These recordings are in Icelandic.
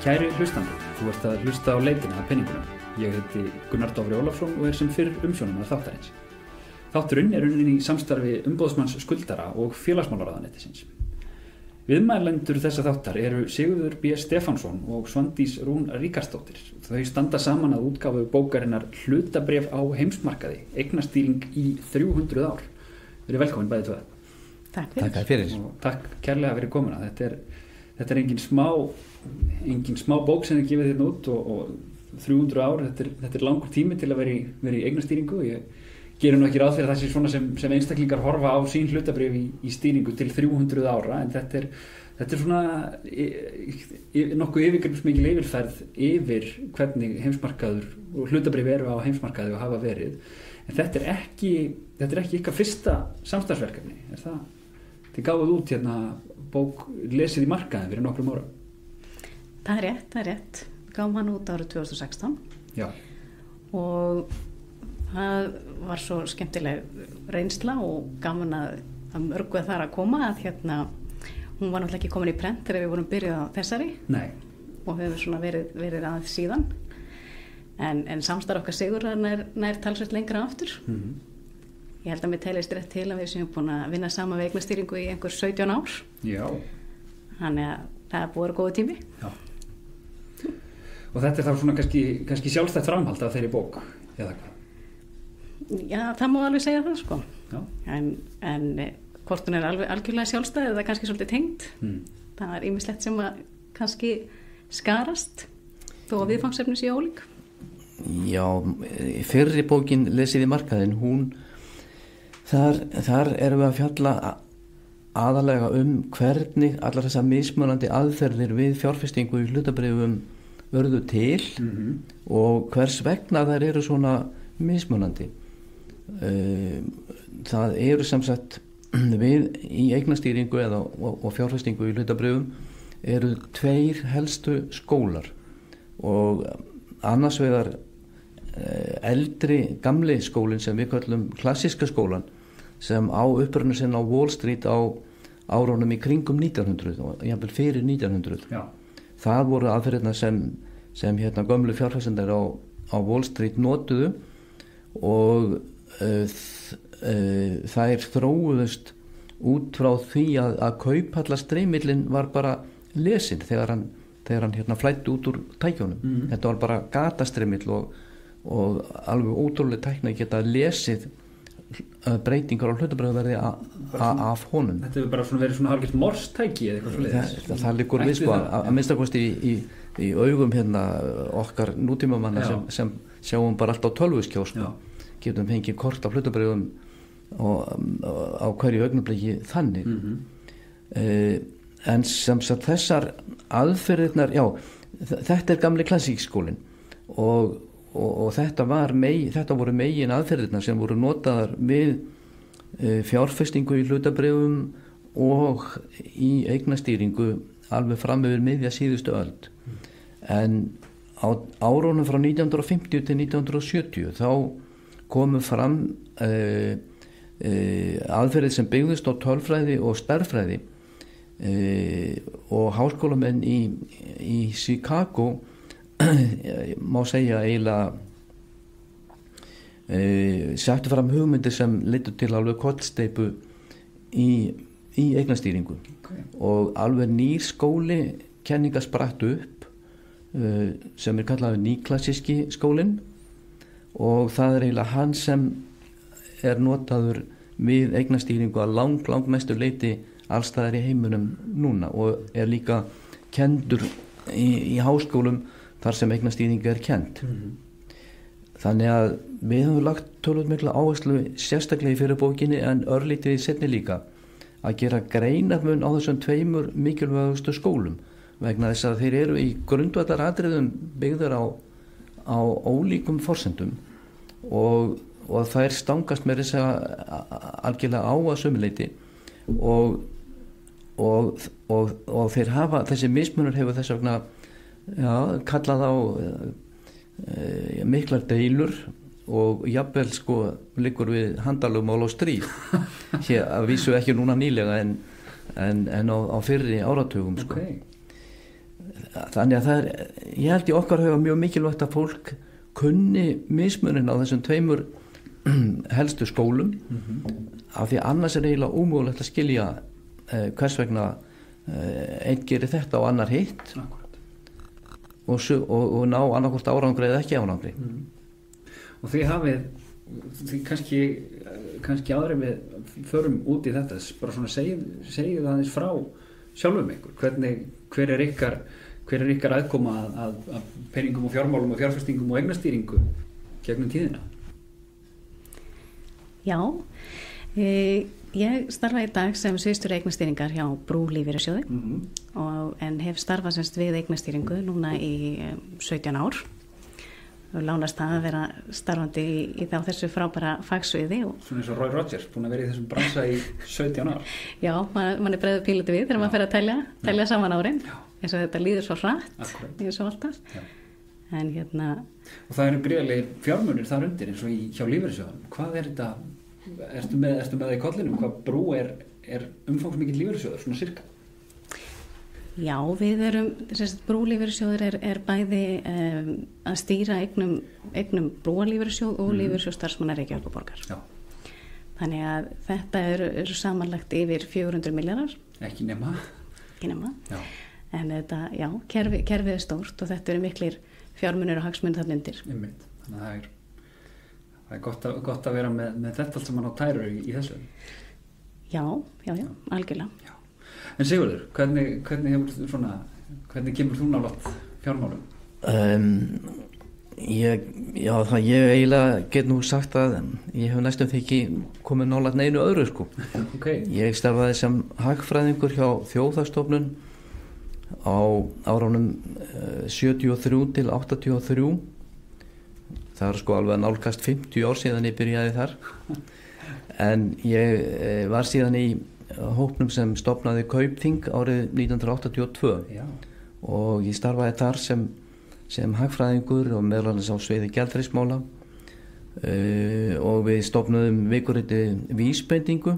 Kæri hlustandi, þú ert að hlusta á leitina að penningunum. Ég heiti Gunnar Dofri Ólafsson og sem fyrr umsjónum að þáttarins. Þátturinn unnin í samstarfi umboðsmanns skuldara og félagsmálaráðuneytisins. Viðmælendur þessa þáttar eru Sigurður B. Stefánsson og Svandís Rún Ríkarsdóttir. Þau standa saman að útgáfu bókarinnar Hlutabréf á heimsmarkaði, eignastýring í 300 ár. Verið velkomin bæði tvö. Takk fyrir. Og takk kærlega fyrir komuna. Þetta er engin smá bók sem er gefið hérna út og 300 ár, þetta er langur tími til að vera í eignastýringu. Ég gerir nú ekki ráð fyrir þessi svona sem einstaklingar horfa á sín hlutabréf í stýringu til 300 ára, en þetta er svona nokkuð yfirgripsmikil yfirferð yfir hvernig heimsmarkaður og hlutabréf eru á heimsmarkaði og hafa verið. En þetta er ekki ykkar fyrsta samstarfsverkefni, er það? Þið gáfuð út hérna bók lesið í markaðin fyrir nokkrum ára. Það er rétt. Gáum hann út árið 2016. Já. Og það var svo skemmtileg reynsla og gaman að mörgu þar að koma að hún var náttúrulega ekki komin í prent þegar við vorum byrjuð á þessari. Nei. Og hefur svona verið að síðan. En samstarf okkar Sigur nær talsvert lengra aftur. Mm-hmm. Ég held að mér telist rétt til að við séum búin að vinna saman við eignastýringu í einhver 17 ár. Já. Þannig að það er búið að vera góður tími. Já. Og þetta er þá svona kannski sjálfstætt framhald af þeirri bók, eða hvað? Já, það má alveg segja það, sko. Já. En hvort hún er algjörlega sjálfstæð eða kannski svolítið tengd. Það er ýmislegt sem að kannski skarast þó að viðfangsefni sé ólík. Já, fyrri bókin lesið í markaðin, þar erum við að fjalla aðalega hvernig allar þessar mismunandi aðferðir við fjárfestingu í hlutabréfum urðu til og hvers vegna þær eru svona mismunandi. Það eru sem sagt við í eignastýringu og fjárfestingu í hlutabréfum eru tveir helstu skólar og annars vegar eldri gamli skólinn sem við kallum klassíska skólan sem á uppruna sinn á Wall Street á árunum í kringum 1900 og jafnvel fyrir 1900. Já. Það voru aðferðirnar sem gömlu fjárfestingar á Wall Street notuðu og þær þróuðust út frá því að kauphallastreymillinn var bara lesin þegar hann flæddi út úr tækjunum. Þetta var bara gatastreymil og alveg ótrúlega tækni að geta lesið breytingar á hlutabréfaverði af honum. Þetta hefur bara verið svona hálfgert morstæki eða eitthvað svoleiðis. Það liggur við sko að minnstakosti í augum okkar nútímamanna sem sjáum bara allt á tölvuskjá sko. Getum fengið kort af hlutabréfum á hverju augnabliki þannig. En sem sagt þessar aðferðirnar, já, þetta er gamli klassíkskólinn og þetta voru megin aðferðirnar sem voru notaðar við fjárfestingu í hlutabréfum og í eignastýringu alveg fram yfir miðja síðustu öld. En á árunum frá 1950 til 1970 þá komu fram aðferðir sem byggðust á tölfræði og stærðfræði og háskólamenn í Chicago má segja eiginlega settu fram hugmyndir sem leiddu til alveg kollsteypu í eignastýringu. Og alveg nýr skóli kenninga sprattu upp sem er kallaður nýklassíski skólinn og það er eiginlega hann sem er notaður við eignastýringu að langmestu leyti allstaðar í heiminum núna og er líka kendur í háskólum þar sem eignastýring er kend. Þannig að við höfum lagt tölvöld mikla áherslu sérstaklega í fyrir bókinni en örlítið í seinni líka að gera greinarmun á þessum tveimur mikilvægustu skólum vegna þess að þeir eru í grundvallaratriðum byggðar á ólíkum forsendum og þær stangast með þess að algjörlega á að sömuleyti og þeir hafa, þessi mismunur hefur þess vegna kallað á miklar deilur og jafnvel sko liggur við handalögmál og stríð hér að vísu ekki núna nýlega en á fyrri áratugum sko. þannig að ég held í okkar huga mjög mikilvægt að fólk kunni mismunin á þessum tveimur helstu skólum af því annars eiginlega ómögulegt að skilja hvers vegna einn gerir þetta og annar hitt og ná annarkvort árangri eða ekki árangri. Og þið kannski áður en við förum út í þetta, bara svona segið það aðeins frá sjálfum ykkur, hver er ykkar aðkoma að peningum og fjármálum og fjárfestingum og eignastýringu gegnum tíðina? Já, ég starfa í dag sem sviðsstjóri eignastýringar hjá Brú lífeyrissjóði en hef starfað semst við eignastýringu núna í 17 ár og lánast það að vera starfandi í þessu frábæra fagsviði. Svona eins og Roy Rogers, búin að vera í þessum bransa í 17 ár. Já, mann er breiður píluti við þegar maður fer að telja saman árin, eins og þetta líður svo hratt, eins og alltaf. En Og það eru gríðarlegir fjármunir þar undir eins og hjá lífeyrissjóðum. Hvað er þetta, ertu með það í kollinum, hvað Brú er umfangsmikill lífeyrissjóður, svona sirka? Já, við erum, Brú lífeyrissjóður er bæði að stýra eignum Brúarlífeyrissjóð og lífeyrissjóð starfsmanna Reykjavíkurborgar. Já. Þannig að þetta eru samanlagt yfir 400 milljarðar. Ekki nema. Já. En þetta, já, kerfið er stórt og þetta eru miklir fjármunir og hagsmunir þarna undir. Einmitt. Þannig að það er gott að vera með þetta allt sem mann á tæru í þessu. Já, algjörlega. Já. En Sigurður, hvernig kemur þú nálægt fjármálum? Ég eiginlega get nú sagt að ég hef næstum því ekki komið nálægt neinu öðru sko. Okay. Ég starfaði sem hagfræðingur hjá Þjóðhagsstofnun á árunum 73 til 83. Það er sko alveg nálgast 50 ár síðan ég byrjaði þar. En ég var síðan í hópnum sem stofnaði Kaupþing árið 1982. Já. Og ég starfaði þar sem hagfræðingur og meðal annars á sviði gjaldeyrismála og við stofnuðum vikuriti Vísbendingu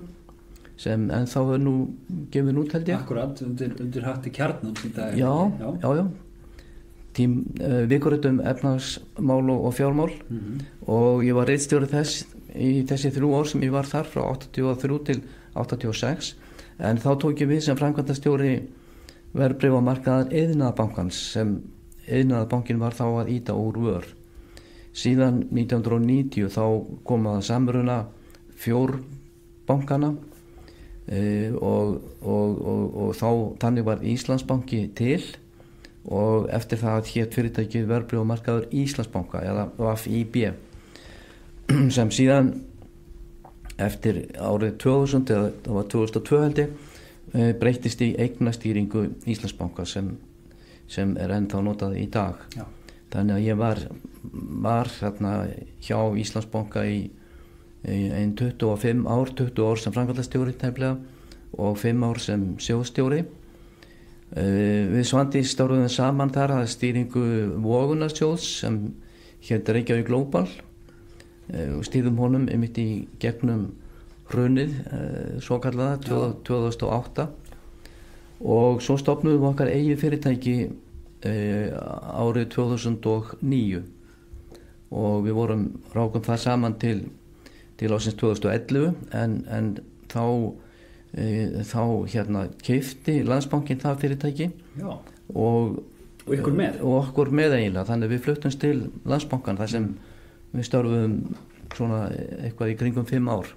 sem ennþá er nú gefin út held ég. Akkurat, undir hatti Kjarnan í dag. Já. Vikuriti efnahagsmál og fjármál og ég var ritstjóri þess í þessi 3 ár sem ég var þar frá 83 til 86 en þá tók ég við sem framkvæmdastjóri verðbréfamarkaðar Iðnaðarbankans sem Iðnaðarbankin var þá að ýta úr vör. Síðan 1990 þá kom að samruna 4 bankana og þá þannig var Íslandsbanki til og eftir það hét fyrirtækið verðbréfamarkaður Íslandsbanka eða VIB sem síðan eftir árið 2000 eða það var 2002 held ég breyttist í eignastýringu Íslandsbanka sem er ennþá notað í dag. Já. Þannig að ég var hérna hjá Íslandsbanka í 25 ár, 20 ár sem framkvæmdastjóri tæplega og 5 ár sem sjóðstjóri. Við Svandís starfuðum saman þar að stýringu Vogunarsjóðs sem hét Reykjavík Global og stýrðum honum einmitt í gegnum hrunið svo kallaða 2008 og svo stofnuðum við okkar eigið fyrirtæki árið 2009 og við rákum það saman til ásins 2011 en þá hérna keypti Landsbankinn það fyrirtæki. Já. Og ykkur með? Og okkur með eiginlega, þannig við fluttumst til Landsbankan þar sem við störfum svona eitthvað í kringum 5 ár.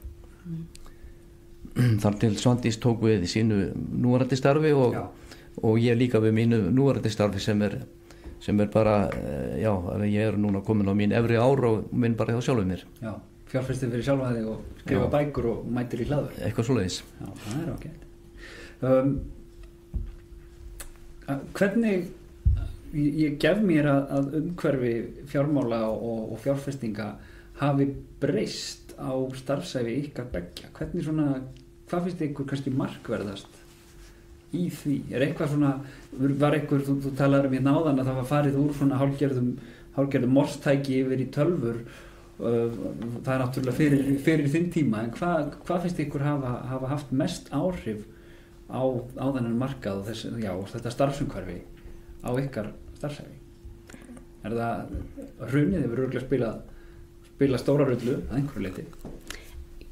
Þar til Svandís tók við sínu núverandi starfi og ég líka við mínu núverandi starfi sem er bara, ég er núna komin á mín efri ár og minn bara hjá sjálfum mér. Já, fjárfestir fyrir sjálfa þig og skrifa bækur og mætir í hlaðu. Eitthvað svoleiðis. Já, það er ágætt. Hvernig, ég gef mér að umhverfi fjármála og fjárfestinga hafi breyst á starfsæfi ykkar beggja. Hvað finnst ykkur kannski markverðast í því? Er eitthvað svona, þú talaður hérna áðan að það var farið úr svona hálfgerðum morstæki yfir í tölvur, það er náttúrulega fyrir þinn tíma, en hvað finnst ykkur hafa haft mest áhrif á þennan markað og þetta starfsumhverfi á ykkar starfsævi? Er það hrunið hefur örugglega spila stóra rullu að einhverju leyti?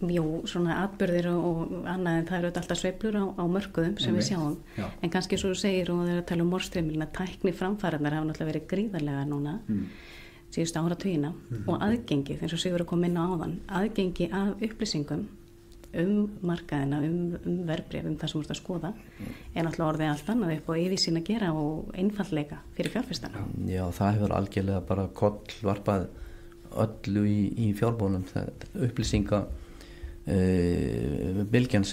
Jú, svona atburðir og annað en það eru alltaf sveiflur á mörkuðum sem við sjáum. Já. En kannski svo þú segir og þegar að tala morstreymilina, tækni framfæranar hafa náttúrulega verið gríðarlega núna síðustu áratugina og aðgengið, eins og Sigurður kom inn á áðan, aðgengi af upplýsingum markaðina, verðbréf, það sem þú ert að skoða er náttúrulega orðið allt annað upp og yfirsýn að gera og einfaldleika fyrir fjárfestana. Já, það hefur algjörlega bara kollvarpað öllu í fjárbúnum, upplýsinga bylgjan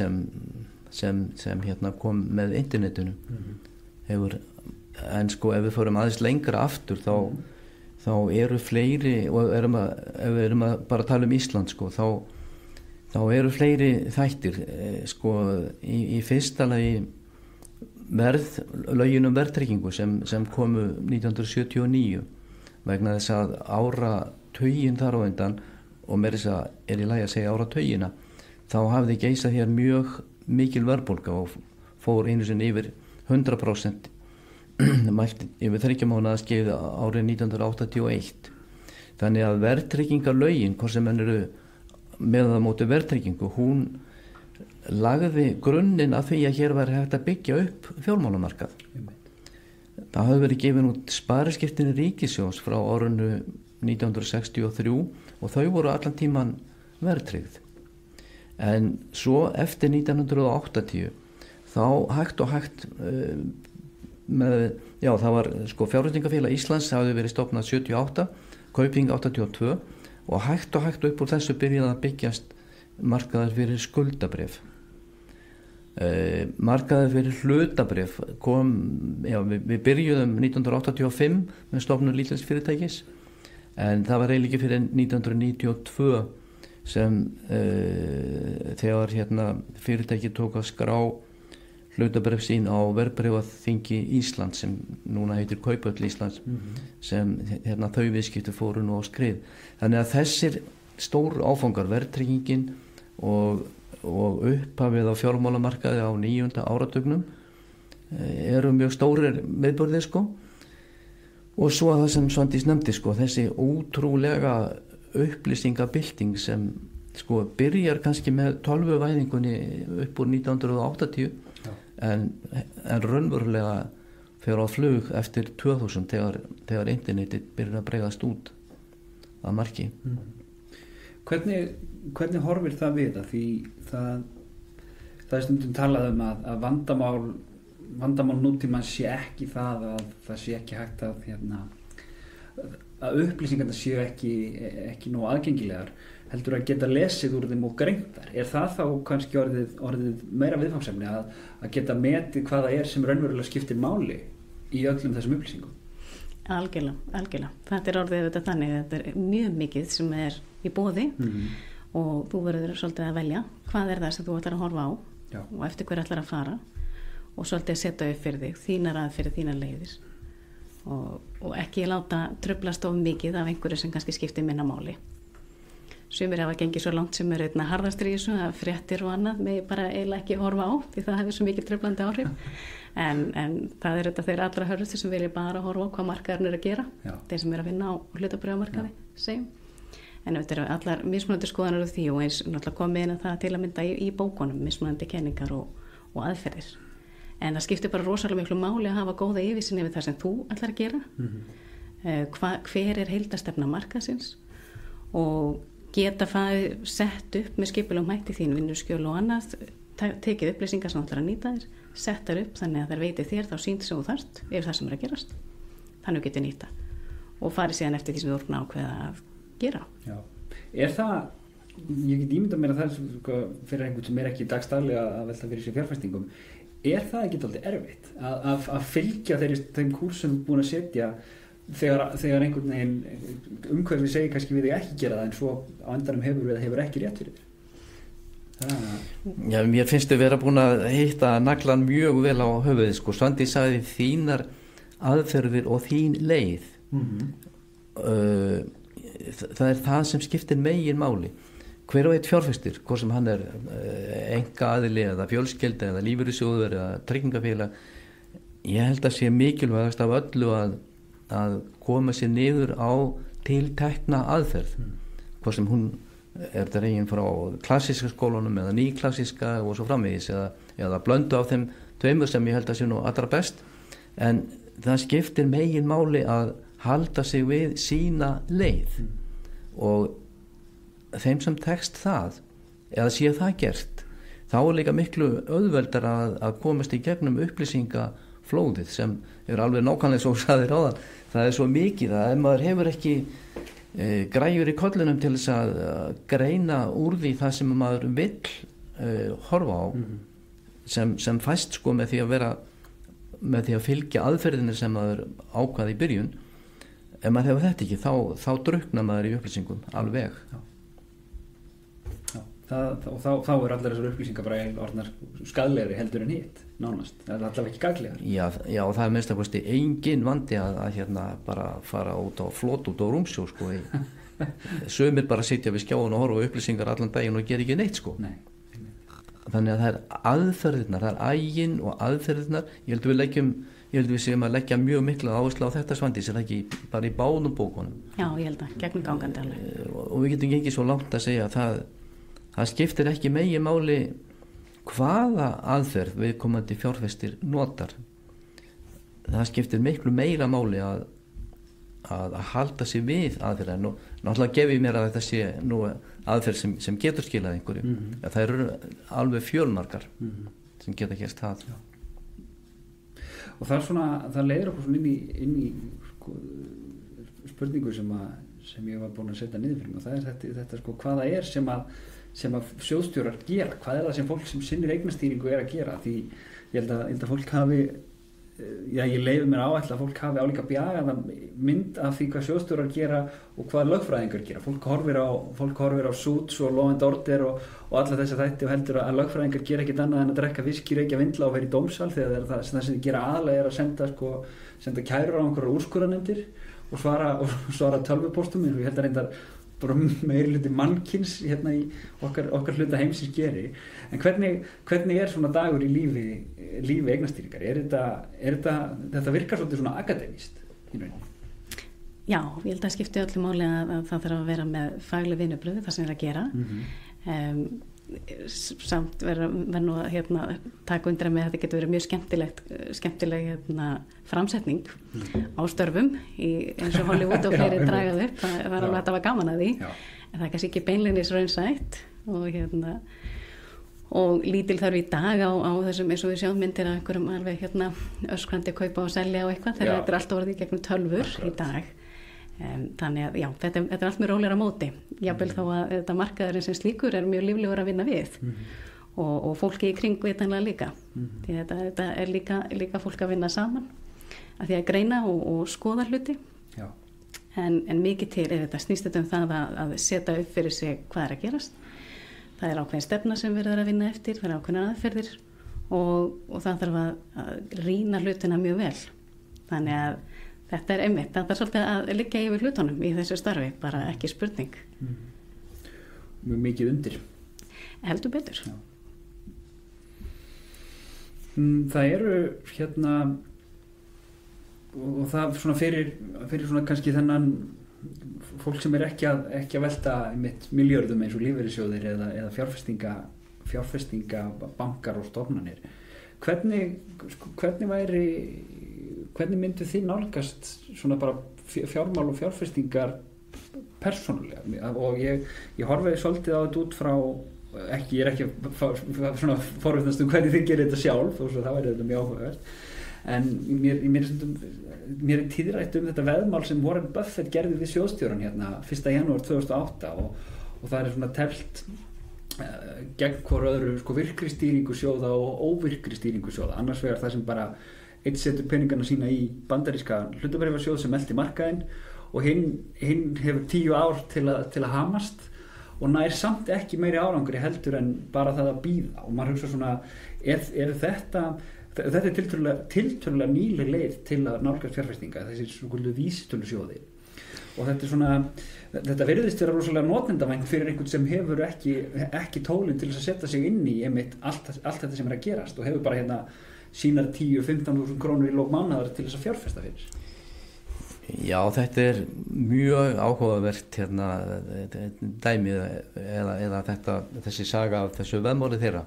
sem hérna kom með internetinu hefur, en sko ef við fórum aðeins lengra aftur þá eru fleiri, og ef við erum að bara tala Ísland sko, þá eru fleiri þættir sko í fyrsta lagi lögin verðtryggingu sem komu 1979 vegna þess að áratuginn þar á undan og meira þess að í lagi að segja áratugina, þá hafði geisað hér mjög mikil verðbólga og fór einu sinni yfir 100% mælt yfir 3 mánaða skeið árið 1981. Þannig að verðtryggingarlögin, hvort sem menn eru með það móti verðtryggingu, hún lagði grunninn að því að hér var hægt að byggja upp fjármálamarkað. Það hafði verið gefin út spariskiptin ríkissjóðs frá árinu 1963 og þau voru allan tíman verðtryggð. En svo eftir 1980 þá hægt og hægt það var sko Fjárfestingafélag Íslands hafði verið stofnað 78, Kaupþing 82 og hægt upp úr þessu byrjaði að byggjast markaðar fyrir skuldabréf. Markaðar fyrir hlutabréf kom, við byrjuðum 1985 með stofnun lítils fyrirtækis, en það var eiginlega ekki fyrir 1992 sem þegar fyrirtæki tók að skrá hlutabréf sín á verðbréfaþingi Íslands sem núna heitir Kauphöll Íslands sem þau viðskipti fóru nú á skrið. Þannig að þessir stóru áfangar, verðtryggingin og upphafið á fjármálamarkaði á 9. áratugnum eru mjög stórir viðburðir sko. Og svo það sem Svandís nefndi sko, þessi ótrúlega upplýsingabylting sem sko byrjar kannski með tölvuvæðingunni upp úr 1980 en raunverulega fer á flug eftir 2000 þegar internetið byrjar að bregðast út að marki. Hvernig horfir það við að því það stundum talað að vandamál nútíma sé ekki það að það sé ekki hægt að upplýsingarna séu ekki nóg aðgengilegar, heldur að geta lesið úr þeim og greindar. Er það þá kannski orðið meira viðfangsefni að geta metið hvað það er sem raunverulega skiptir máli í öllum þessum upplýsingum? Algjörlega. Þetta er orðið auðvitað þannig að þetta er mjög mikið sem er í boði og þú verður svolítið að velja hvað er það sem þú ætlar að horfa á og eftir hver ætlar að fara og svolítið að setja upp fyrir þig, þínar aðferðir, þínar leiðir og ekki láta truflast of mikið af einhverju sem kannski skiptir minna máli. Sumir hafa gengið svo langt sem eru harðastir í þessu að fréttir og annað með bara eiginlega ekki horfa á því það hefur svo mikið truflandi áhrif en það er þetta þeir allra hörðustu sem vilja bara horfa á hvað markaðurinn er að gera, þeir sem eru að vinna á hlutabréfamarkaði segjum. En þetta eru allar mismunandi skoðanir af því og eins náttúrulega komið inn að það til að mynda í bókunum, mismunandi kenningar og aðferðir. En það skiptir bara rosalega miklu máli að hafa góða yfirsýn yfir það sem þú ætlar að gera, hver er heildarstefna markaðsins og geta það sett upp með skipulegum hætti þín vinnuskjöl og annað, tekið upplýsingar sem þú ætlar að nýta þér, settar upp þannig að þær veiti þér þá sýnt sem þú þarft yfir það sem er að gerast, þannig að geta nýta og farið síðan eftir því sem þú ert ákveða að gera. Já. Er það, ég get ímyndað mér að það er fyrir einhvern sem er ekki dagstaglega að velta fyrir sér fjárfestingum, er það ekki alltaf erfitt að fylgja þeim kúrsum búin að setja þegar einhvern veginn umhverfið segir kannski við þig ekki gera það en svo á endanum hefur ekki rétt fyrir þér? Já, mér finnst þau vera búin að hitta naglan mjög vel á höfuðið sko. Svandís sagði þínar aðferðir og þín leið það er það sem skiptir megin máli. Hver og eitt fjárfestir, hvort sem hann er einkaaðili eða fjölskylda eða lífeyrissjóður eða tryggingafélag, Ég held að sé mikilvægast af öllu að koma sér niður á tiltekna aðferð, hvað sem hún er dregin frá klassíska skólanum eða nýklassíska og svo framvegis eða blöndu af þeim tveimur sem ég held að sé nú allra best, en það skiptir megin máli að halda sig við sína leið og þeim sem tekst það eða sé það gert, þá er líka miklu auðveldar að komast í gegnum upplýsingaflóðið sem er alveg nákvæmlega svo sagðir áðan. Það er svo mikið að ef maður hefur ekki græjur í kollinum til þess að greina úr því það sem maður vill horfa á, sem fæst sko með því að fylgja aðferðinni sem maður ákvað í byrjun. Ef maður hefur þetta ekki þá druknar maður í upplýsingum alveg. Og þá er allar þessar upplýsingar bara orðnar skaðlegri heldur en hitt, nánast. Það er allavega ekki gaglegar. Já, og það er minnst að kosti engin vandi að hérna bara fara út á flot út á rúmsjó, sko. Sumir bara sitja við skjáin og horfa á upplýsingar allan daginn og gera ekki neitt, sko. Nei. Þannig að það er aðferðirnar, það er ægin og aðferðirnar. Ég held við séum að leggja mjög mikla áherslu á þetta, Svandís, er ekki bara í báðum bókunum. Já, ég held að, gegnum gangandi alveg. Og við getum gengið svo langt að segja að það skiptir ekki megi máli hvaða aðferð viðkomandi fjárfestir notar. Það skiptir miklu meira máli að halda sig við aðferðin, og náttúrulega gefi mér að þetta sé nú aðferð sem getur skilað einhverju. Það eru alveg fjölmargar sem geta gert það. Já. Og það leiðir okkur svona inn í sko, spurningu sem ég var búin að setja niður fyrir mig, og það er þetta sko, hvaða er sem að sjóðstjórar gera, hvað er það sem fólk sem sinnir eignastýringu er að gera, því ég held að fólk hafi, ég leyfi mér áætla að fólk hafi álíka bjagaða mynd af því hvað sjóðstjórar gera og hvað lögfræðingar gera. Fólk horfir á Suits og Law and Order og alla þessa þætti og heldur að lögfræðingar gera ekkert annað en að drekka viskí, reykja vindla og vera í dómsal, þegar það sem þið gera aðalega er að senda kærur á einhverjar úrskurðarnefndir og svara tölvupóstum, eins og ég held að reyndar bara meiri hluti mannkins hérna í okkar hluta heimsins geri. En hvernig er svona dagur í lífi eignastýringar? Þetta virkar svolítið svona akademískt í rauninni? Já, ég held að skipti öllu máli að það þarf að vera með fagleg vinnubrögð, það sem er að gera. Samt verður nú að taka undir með að þetta getur verið mjög skemmtileg framsetning á störfum eins og Hollywood og fleiri dragað upp. Það var alveg að það var gaman að því. En það er kannski ekki beinlínis raunsætt og lítil þarf í dag á þessum, eins og við sjáum myndir af einhverjum alveg öskrandi kaupa og selja og eitthvað, þegar þetta er allt orðið gegnum tölvur í dag. Þannig að já, þetta er allt mjög rólegra móti, jafnvel þó að þetta markaðurinn sem slíkur er mjög líflegur að vinna við og fólki í kring vitanlega líka, því þetta er líka fólk að vinna saman að því að greina og skoða hluti. En mikið til þetta snýst þetta það að setja upp fyrir sig hvað er að gerast. Það er ákveðin stefna sem við erum að vinna eftir, það er ákveðin aðferðir og það þarf að rýna hlutina mjög vel. Þannig að þetta er einmitt, þetta er svolítið að liggja yfir hlutunum í þessu starfi, bara ekki spurning. Mjög mikið undir. Heldur betur. Já. Það eru og það svona fyrir svona kannski þennan fólk sem er ekki að velta einmitt milljörðum eins og lífeyrissjóðir eða fjárfestinga bankar og stofnanir. Hvernig myndu þið nálgast svona bara fjármál og fjárfestingar persónulega? Og ég horfi svolítið á þetta út frá, ég er ekki svona forvitnast hvernig þið gerir þetta sjálf, og það væri þetta mjög áhugavert, en mér er tíðrætt þetta veðmál sem Warren Buffett gerði við sjóðstjóran 1. janúar 2008 og það er svona teflt gegn hvor öðru sko virkri stýringu sjóða og óvirkri stýringu sjóða. Annars vegar það sem bara einn setur peningana sína í bandaríska hlutabréfasjóð sem elti markaðinn og hinn hefur 10 ár til að hamast og nær samt ekki meiri árangri heldur en bara það að bíða, og maður hugsa svona þetta er tiltölulega nýleg leið til að nálgast fjárfestinga, þessi svona vísitölusjóði, og þetta virðist vera rosalega notendavænt fyrir einhvern sem hefur ekki tólin til þess að setja sig inn í einmitt allt þetta sem er að gerast og hefur bara sínar 10-15.000 krónur í lók mánaðar til þess að fjárfesta fyrir? Já, þetta er mjög áhugavert dæmið eða þessi saga af þessu veðmáli þeirra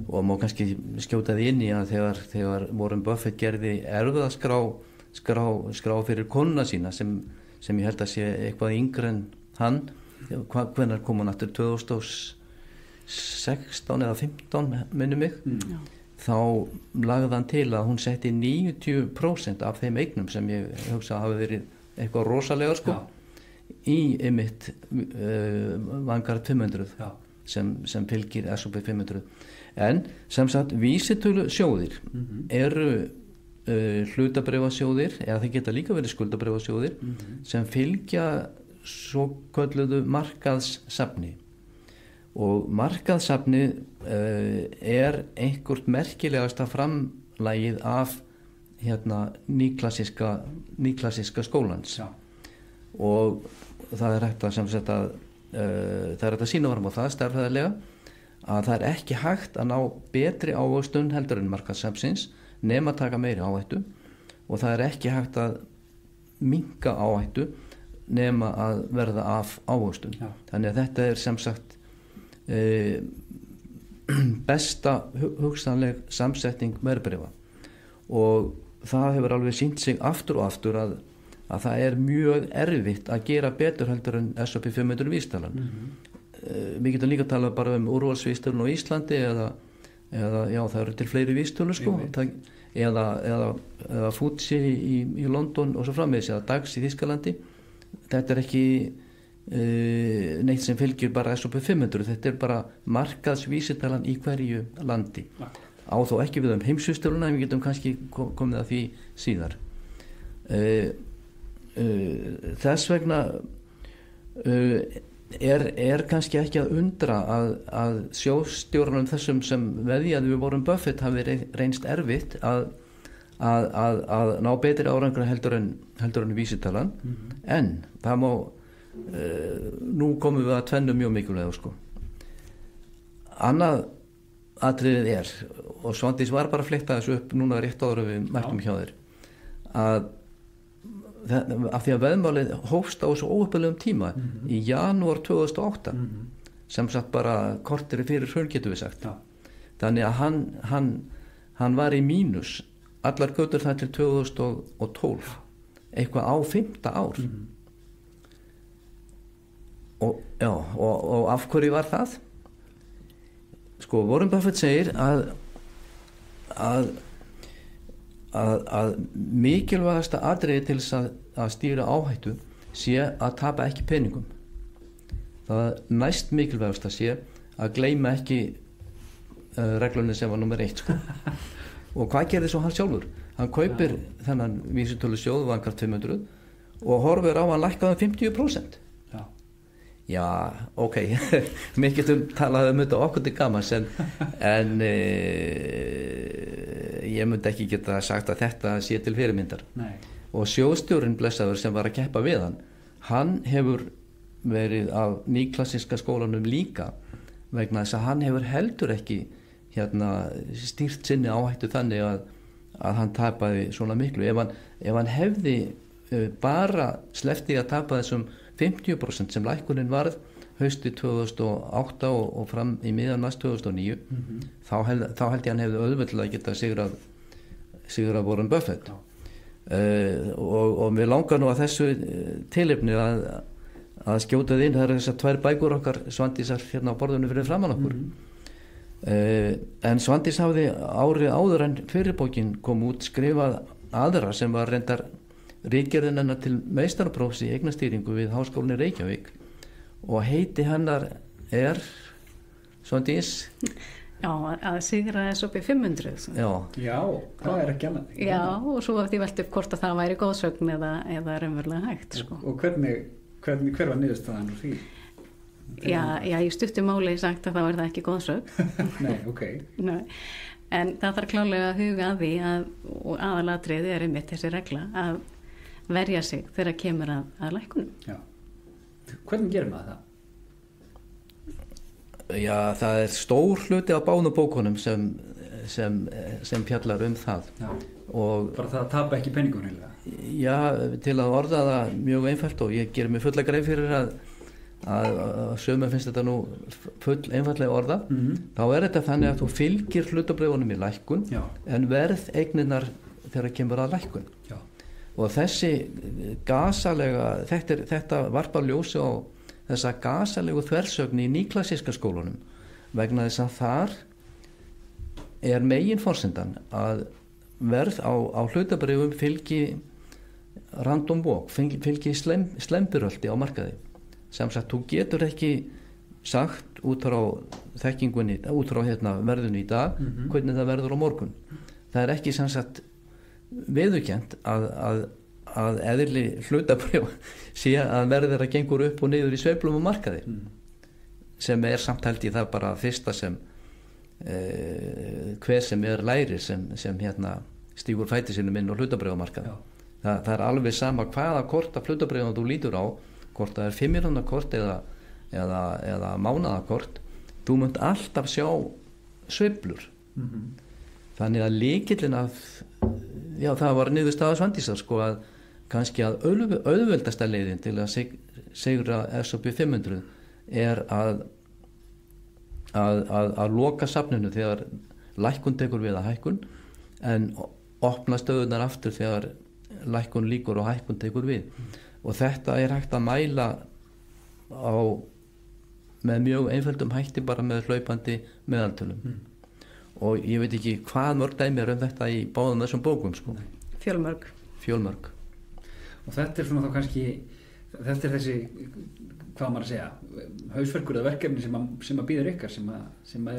og má kannski skjóta því inn í að þegar Warren Buffett gerði erfðaskrá fyrir konuna sína sem ég held að sé eitthvað yngri en hann, hvenær kom hann aftur 2016 eða 15 minnum mig, þá lagði hann til að hún setti 90% af þeim eignum sem ég hugsa að hafi verið eitthvað rosalega sko, í einmitt Vanguard 500 sem fylgir S&P 500. En sem sagt vísitölu sjóðir eru hlutabréfasjóðir, eða þeir geta líka verið skuldabréfasjóðir sem fylgja svo kölluðu markaðssafni. Og markaðssafni er einhvert merkilegasta framlagið af nýklassíska skólans. Og það er hægt að það er hægt að sýna varum á það stærðfræðilega að það er ekki hægt að ná betri ávöxtun heldur en markaðssafnsins nema að taka meiri áhættu og það er ekki hægt að minnka áhættu nema að verða af ávöxtun. Þannig að þetta er sem sagt besta hugsanleg samsetning verðbréfa og það hefur alveg sýnt sig aftur og aftur að það er mjög erfitt að gera betur heldur en S&P 500 vísitalan. Við getum líka að tala bara úrvalsvísitölun á Íslandi eða já, það eru til fleiri vísitölur sko, eða FTSE í London og svo framvegis eða DAX í Þýskalandi. Þetta er ekki neitt sem fylgir bara S&P 500, þetta er bara markaðsvísitalan í hverju landi. Á þó ekki við heimsvísitöluna, en við getum kannski komið að því síðar. Þess vegna er kannski ekki að undra að sjóðstjórnum þessum sem veðjaði við Warren Buffett hafi reynst erfitt að ná betri árangur heldur en vísitalan, en það má nú komum við að tvennu mjög mikilvæg sko. Annað atriðið er, og Svandís var bara að fletta þessu upp núna rétt áður við mættum hjá þér, að af því að veðmálið hófst á svo óuppalegum tíma í janúar 2008 sem sagt bara korteri fyrir hrun getum við sagt. Þannig að hann var í mínus allar götur það til 2012 eitthvað á 5. ár. Og af hverju var það? Sko, Warren Buffett segir að mikilvægasta atriði til þess að stýra áhættu sé að tapa ekki peningum. Það næst mikilvægasta sé að gleyma ekki reglunni sem var númer 1 sko. Og hvað gerði svo hann sjálfur? Hann kaupir þennan vísitölu sjóð Vanguard 500 og horfir á hann lækkaði 50%. Já, ok, mér getum talað þetta okkur til gamans en ég myndi ekki geta sagt að þetta sé til fyrirmyndar. Og sjóðstjórinn blessaður sem var að keppa við hann hefur verið af nýklassíska skólanum líka vegna þess að hann hefur heldur ekki stýrt sinni áhættu þannig að hann tapaði svona miklu. Ef hann hefði bara sleppti að tapa þessum 50% sem lækkunin varð hausti 2008 og fram í miðjan mars 2009 þá held ég hann hefði auðveldlega geta sigrað Warren Buffett og mér langar nú að þessu tilefni að skjóta þið inn. Það eru þessar 2 bækur okkar Svandísar á borðinu fyrir framan okkur en Svandís hafði árið áður en fyrirbókin kom út skrifað aðra sem var reyndar ritgerðin hennar til meistaraprófs í eignastýringu við Háskólann í Reykjavík og heiti hennar er Svandís? Já, að sigra S&P 500. Já, það er ekki annað. Já, og svo að því velt upp hvort að það væri góðsögn eða raunverulega hægt sko. Og hver var niðurstaðan úr því? Já, í stuttu máli sagt að það var það ekki góðsögn. Nei, ok. Nei. En það þarf klálega að huga að því og aðalatriði er einmitt þessi regla að verja sig þegar kemur að lækkunum. Já. Hvernig gerir maður það? Já, það er stór hluti á báðum bókunum sem sem fjallar það. Já. Og bara það að tapa ekki peningum heila. Já, til að orða það mjög einfalt, og ég gerir mig fulla grein fyrir að sögum finnst þetta nú full einfallega orða, þá þetta þannig að þú fylgir hlutabréfunum í lækkun. Já. En verð eigninar þegar kemur að lækkun. Já. Og þessi gasalega, þetta varpar ljósi á þessa gasalegu þversögn í nýklassíska skólanum, vegna þess að þar meginforsendan að verð á hlutabréfum fylgi random walk, fylgi slembiröldi á markaði. Sem sagt, þú getur ekki sagt út frá þekkingunni, út frá verðinu í dag, hvernig það verður á morgun. Það ekki sem sagt viðurkennt að eðli hlutabréf sé að verður að gengur upp og niður í sveiflum á markaði, sem samt held ég það bara fyrsta sem hver sem lærir sem stígur fæti sinum inn á hlutabréfamarkaði. Það alveg sama hvaða kort af hlutabréfum þú lítur á, hvort það 5 mínútna kort eða mánaðakort, þú munt alltaf sjá sveiflur. Þannig að lykillinn það var niðurstaða Svandísar, sko, að kannski að auðveldasta leiðin til að sigra S&P 500 að loka safninu þegar lækkun tekur við að hækkun, en opna stöðunar aftur þegar lækkun lýkur og hækkun tekur við. Og þetta hægt að mæla með mjög einföldum hætti, bara með hlaupandi meðaltölum. Og ég veit ekki hvað mörg dæmi þetta í báðum þessum bókum, sko. Fjölmörg. Og þetta svona þá kannski, þetta þessi, hvað maður að segja, hausverkur eða verkefni sem að býður ykkar, sem að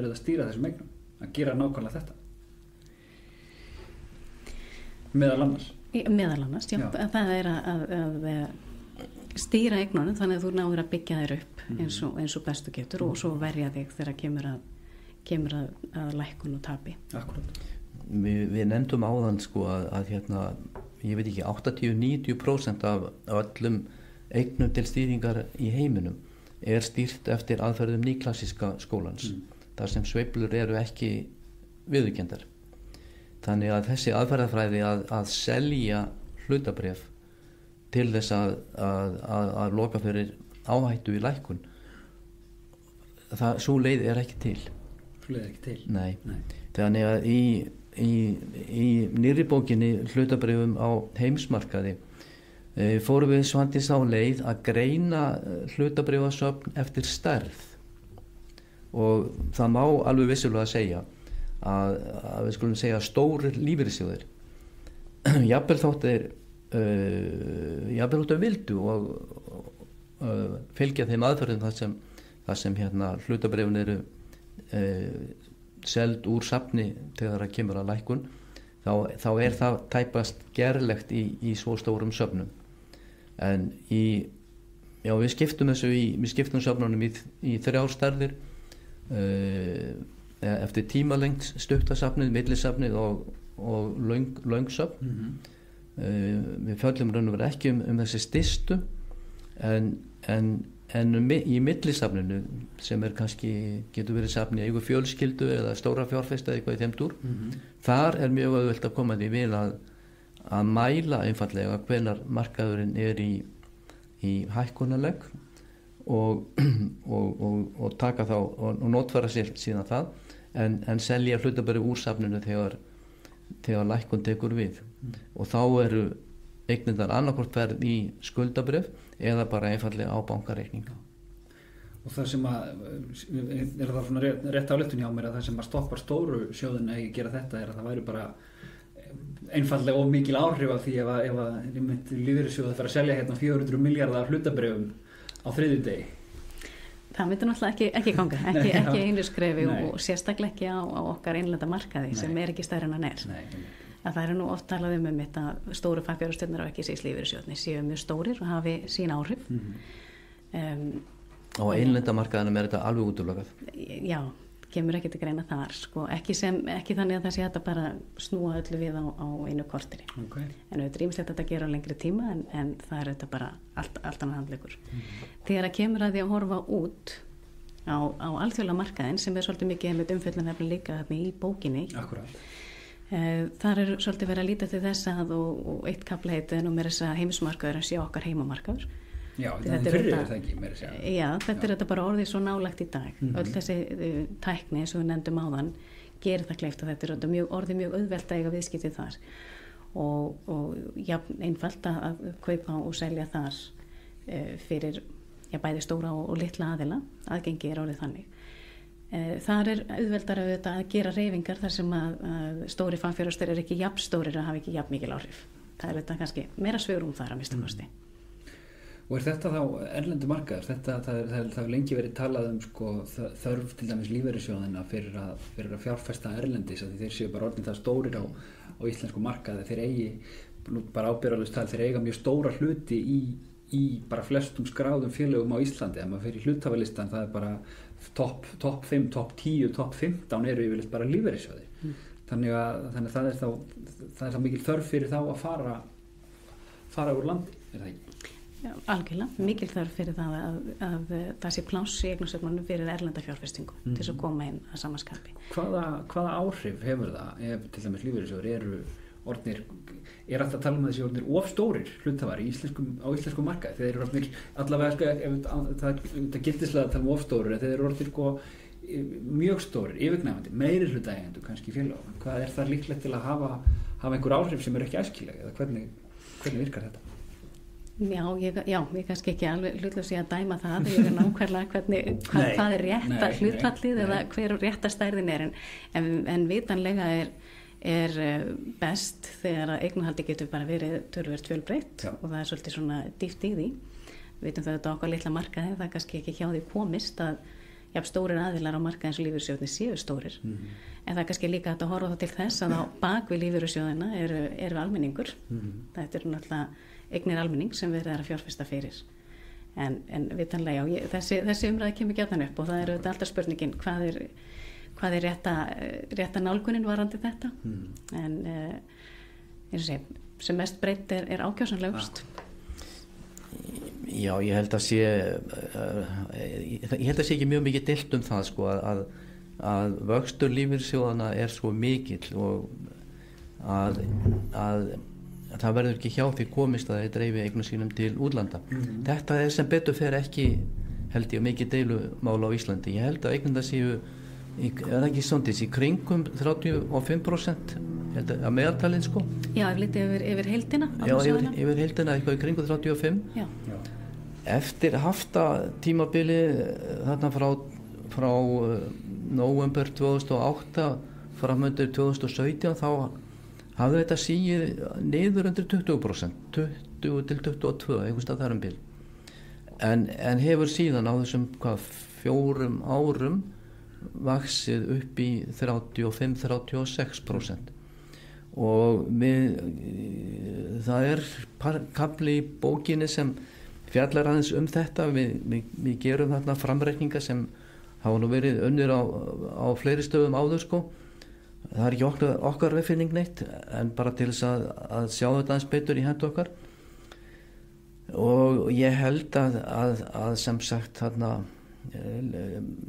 að stýra þessum eignum, að gera nákvæmlega þetta. Meðal annars, já. Það að stýra eignunum þannig að þú náir að byggja þér upp eins og bestu getur, og svo verja þig þegar kemur að lækkun og tapi. Akkurat. Við nefndum áðan, sko, að ég veit ekki, 80-90% af öllum eignum til stýringar í heiminum stýrt eftir aðferðum nýklassíska skólans, þar sem sveiflur eru ekki viðurkenndar. Þannig að þessi aðferðafræði að selja hlutabréf til þess að loka fyrir áhættu í lækkun, sú leið ekki til. Sú leið ekki til? Nei. Þannig að í nýrri bókinni hlutabréfum á heimsmarkaði fórum við Svandís á leið að greina hlutabréfasöfn eftir stærð, og það má alveg vissulega segja að við skulum segja stórir lífeyrissjóðir, jafnvel þótt þeir vildu og fylgja þeim aðferðum þar sem hlutabréfin eru seld úr safni þegar það kemur að lækkun, þá það tæpast gerlegt í svo stórum söfnum. En við skiptum söfnunum í 3 stærðir, eftir tímalengd, stuttasafnið, millisafnið og löngsöfn. Við fjöllum raunverulega ekki þessi stystu, en í millisafninu, sem kannski getur verið safni í eigu fjölskyldu eða stóra fjárfesta eða eitthvað í þeim dúr, þar mjög auðvelt að koma því við að mæla einfallega hvenær markaðurinn í hækkunarlegg og taka þá og notfæra sér síðan það, en selja hlutabréf úr safninu þegar lækkun tekur við. Og þá eru eignirnar annarkvort verð í skuldabréf eða bara einfallega á bankareikninga. Og það sem það svona rétt ályktun hjá mér, að það sem stoppar stóru sjóðin að gera þetta að það væri bara einfallega of mikil áhrif af því ef lífeyrissjóður fer að selja 400 milljarða hlutabréfum á þriðjudegi. Það myndi náttúrulega ekki ganga, ekki einu skrefi og sérstaklega ekki á okkar innlenda markaði sem ekki stærri en hann er. Að það nú oft talað þetta að stóru fagfjárfestarnir á ekki síst lífeyrissjóðirnir séu mjög stórir og hafi sín áhrif. Á innlenda markaðinum þetta alveg útilokað? Já, kemur ekki til greina þar, sko, ekki þannig að það sé þetta bara snúa öllu við á einu korteri. En auðvitað ýmislegt þetta gera á lengri tíma, en það þetta bara allt annað handleikur. Þegar það kemur að því að horfa út á alþjóðlega markaðinn sem svolítið mikið með umfjöllunarefni líka í bókinni. Akkurat. Þar svolítið verið að líta til þess að og eitt kafla heitir nú meira þess að heimismarkaður sé okkar heimamarkaður. Já, þetta er fyrir það ekki meira segja. Já, þetta er þetta bara orðið svo nálagt í dag. Öll þessi tækni sem við nefndum áðan gerir það kleift og þetta er orðið mjög auðvelt að eiga viðskipti þar og einfalt að kaupa og selja þar fyrir bæði stóra og litla aðila, aðgengi orðið þannig. Þar auðveldar að gera hreyfingar þar sem að stóri fagfjárfestar ekki jafn stórir að hafa ekki jafn mikil áhrif. Það þetta kannski meira svigrúm þar að minnsta kosti. Og þetta þá erlendu markaður? Það er lengi verið talað þörf til dæmis lífeyrissjóðina fyrir að fjárfesta erlendis að þeir séu bara orðin það stórir á íslensku markaði. Þeir eigi, bara ábyrgðarlaust tal, þeir eiga mjög stóra hluti í bara flestum skráðum félögum á Íslandi. Ef maður fer í hluthafalistan, það er bara topp 5, topp 10, topp 15 eru yfirleitt bara lífeyrissjóðir. Þannig að það er þá mikil þörf fyrir þá að fara úr landi, er það ekki? Já, algjörlega, mikil þörf fyrir það að það sé pláss í eignasöfnunum fyrir erlenda fjárfestingu til þess að koma inn að samaskapi. Hvaða áhrif hefur það ef til dæmis lífeyrissjóðir eru orðnir, er alltaf að tala um þessi orðnir of stórir hluthafar á íslenskum markaði? Þeir eru orðnir allavega, það gildislega að tala um of stórir, þeir eru orðnir mjög stórir, yfirgnæfandi, meiri hlutaeigendur kannski í félögum. Hvað er það líklegt til að hafa einhver áhrif sem eru ekki æskileg eða hvernig virkar þetta? Já, ég kannski ekki alveg hlutlaus í að dæma það, ég nákvæmlega hvað er rétta hlutfallið eða hver rétta stærðin en vitanlega er best þegar að eignarhaldi getur bara verið töluvert fjölbreytt og það er svolítið svona dýpt í því. Við vitum það á okkar litla markaði, það er kannski ekki hjá því komist að jafn stórir aðilar á markaði eins og lífeyrissjóðirnir séu stórir. En það er kannski líka hægt að horfa þá til þess að á bakvið lífeyrissjóðina eru almenningur. Þetta eru náttúrulega eignir almenning sem verið að fjárfesta fyrir. En vitanlega, þessi umræði kemur gjarnan upp og það er alltaf spurningin hvað er rétta nálgunin varandi þetta. En eins og sé, sem mest breytt er ákjósanlegust. Já, ég held að sé ekki mjög mikið deilt um það að vöxtur lífeyrissjóðanna er svo mikill og að það verður ekki hjá því komist að þeir dreifi eignum sínum til útlanda. Þetta er sem betur fer ekki, held ég, mikið deilumál á Íslandi. Ég held að eignum það séu í kringum 35% að meðaltalið Já, ef litið yfir heildina. Já, yfir heildina, eitthvað í kringum 35. Já. Eftir hafta tímabili þarna frá nóvember 2008 framöndir 2017 þá hafði þetta síið niður undir 20%, 20 til 22, einhvers stað þar bil. En hefur síðan á þessum 4 árum vaxið upp í 35-36%. Og það er kafli í bókinni sem fjallar aðeins um þetta. Við gerum þarna framreikninga sem hafa nú verið unnir á fleiri stöðum áður Það er ekki okkar uppfinning neitt en bara til þess að sjá þetta aðeins betur í hendu okkar. Og ég held að sem sagt þarna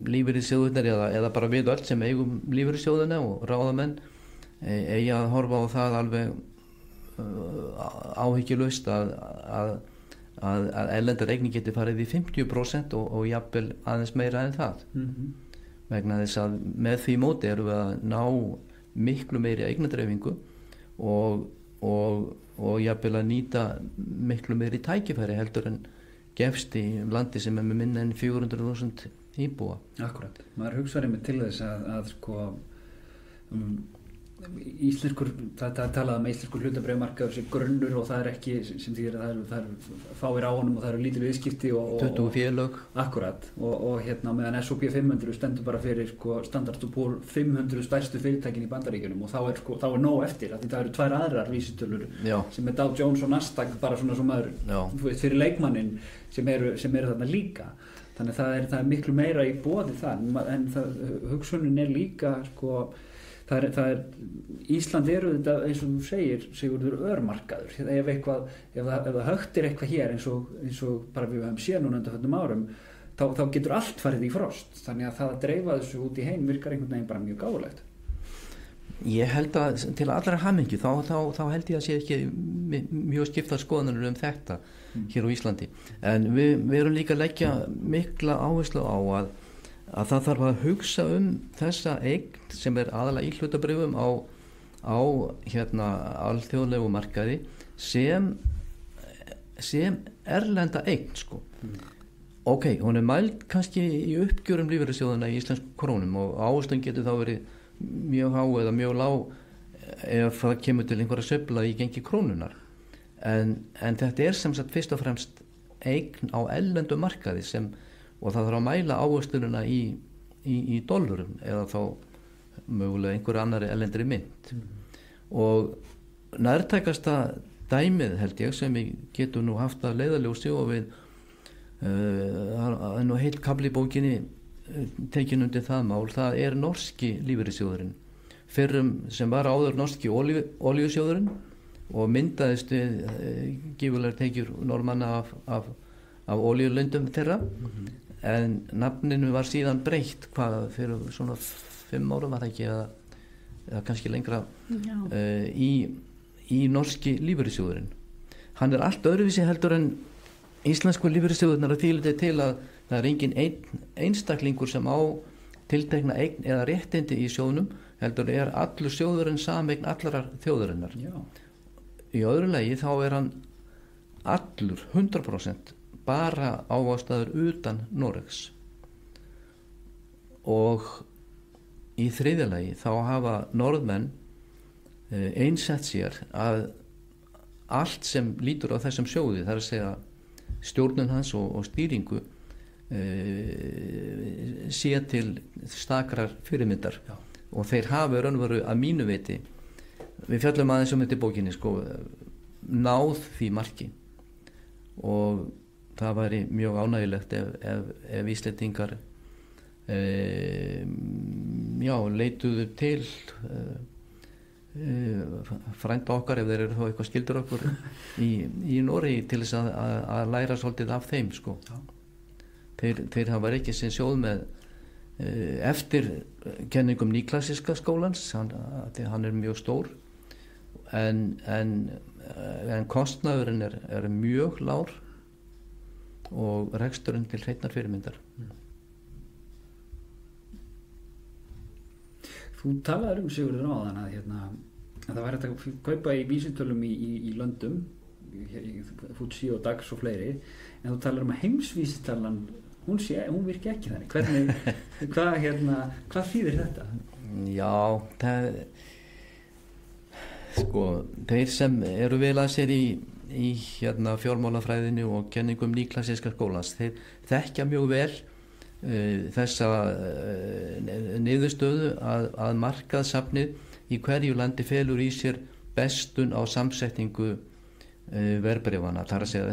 lífeyrissjóðirnir eða bara við öll sem eigum lífeyrissjóðina og ráðamenn eigi að horfa á það alveg áhyggjulaust að erlendar eigning geti farið í 50% og jafnvel aðeins meira en það. Vegna þess að með því móti erum við að ná miklu meiri eignadreifingu og jafnvel að nýta miklu meiri tækifæri heldur en gefst í landi sem er með minna en 400.000 íbúa. Akkurat. Maður hugsaði mig til þess að íslenskur, það talaði um íslenskur hlutabréfamarkaður sem grunnur og það er ekki sem þýðir að það er fáir á honum og það eru lítil viðskipti og 20 félög. Akkurat og meðan S&P 500 stendur bara fyrir Standard & Poor 500 stærstu fyrirtækin í Bandaríkjunum og þá er nóg eftir að það eru 2 aðrar vísitölur sem er Dow Jones og Nasdaq bara svona sem maður fyrir leikmannin sem eru þarna líka. Þannig það er miklu meira í boði þar en hugsunin er líka það er Ísland þetta eins og þú segir Sigurður örmarkaður ef það högtir eitthvað hér eins og bara við höfum séð núna undanförnum árum þá getur allt farið í frost, þannig að það að dreifa þessu út í heim virkar einhvern veginn bara mjög gáfulegt. Ég held að til allra hamingju þá held ég að sé ekki mjög skiptar skoðanir þetta hér á Íslandi, en við erum líka að leggja mikla áherslu á að það þarf að hugsa þessa eign sem aðalega í hlutabréfum á alþjóðlegu markaði sem erlenda eign sko. Ok, hún mæld kannski í uppgjörum lífeyrissjóðanna í íslensku krónum og áherslan getur þá verið mjög há eða mjög lág ef það kemur til einhverja sveifla í gengi krónunar, en þetta sem sagt fyrst og fremst eign á erlendu markaði og það þarf að mæla áherslunina í dollurum eða þá mögulega einhverju annari erlendri mynt. Og nærtækasta dæmið held ég sem við getum nú haft að leiðarljósi og við nú heill kafli í bókinni tekin undir það mál, það norski lífeyrissjóðurinn, fyrrum sem var áður norski olíusjóðurinn og myndaðist við gífurlegar tekjur Norðmanna af olíulöndum þeirra, en nafninu var síðan breytt fyrir svona 5 árum var það ekki eða kannski lengra í norski lífeyrissjóðurinn. Hann allt öðruvísi heldur en íslensku lífeyrissjóðurnar að því til að það engin einstaklingur sem á tiltekna eign eða réttindi í sjóðnum, heldur allur sjóðurinn sameign allarar þjóðurinnar. Já. Í öðru lagi þá hann allur 100% bara ávaxtaður utan Noregs, og í þriðja lagi þá hafa Norðmenn einsett sér að allt sem lítur á þessum sjóði, það að segja stjórnun hans og stýringu, sé til stakrar fyrirmyndar. Já. Og þeir hafa raunveru að mínu viti, við fjallum aðeins þetta í bókinni sko, náð því marki, og það væri mjög ánægilegt ef Íslendingar leituðu til frænda okkar, ef þeir eru þá eitthvað skildur okkur í Noregi, til þess að læra svolítið af þeim sko. Þeir hafa ekki sinn sjóð með eftir kenningum nýklassíska skólans, hann mjög stór, en kostnaðurinn mjög lágur og reksturinn til hreinnar fyrirmyndar. Þú talaður Sigurður áðan að það væri hægt að kaupa í vísitölum í löndum, FTSE og DAX og fleiri, en þú talar að heimsvísitalan hún virki ekki þannig. Hvað þýðir þetta? Já, þeir sem eru vel að sér í fjármálafræðinu og kenningum nýklassíska skólans, þeir þekkja mjög vel þessa niðurstöðu að markaðssafnið í hverju landi felur í sér bestun á samsetningu verðbréfanna. Það að segja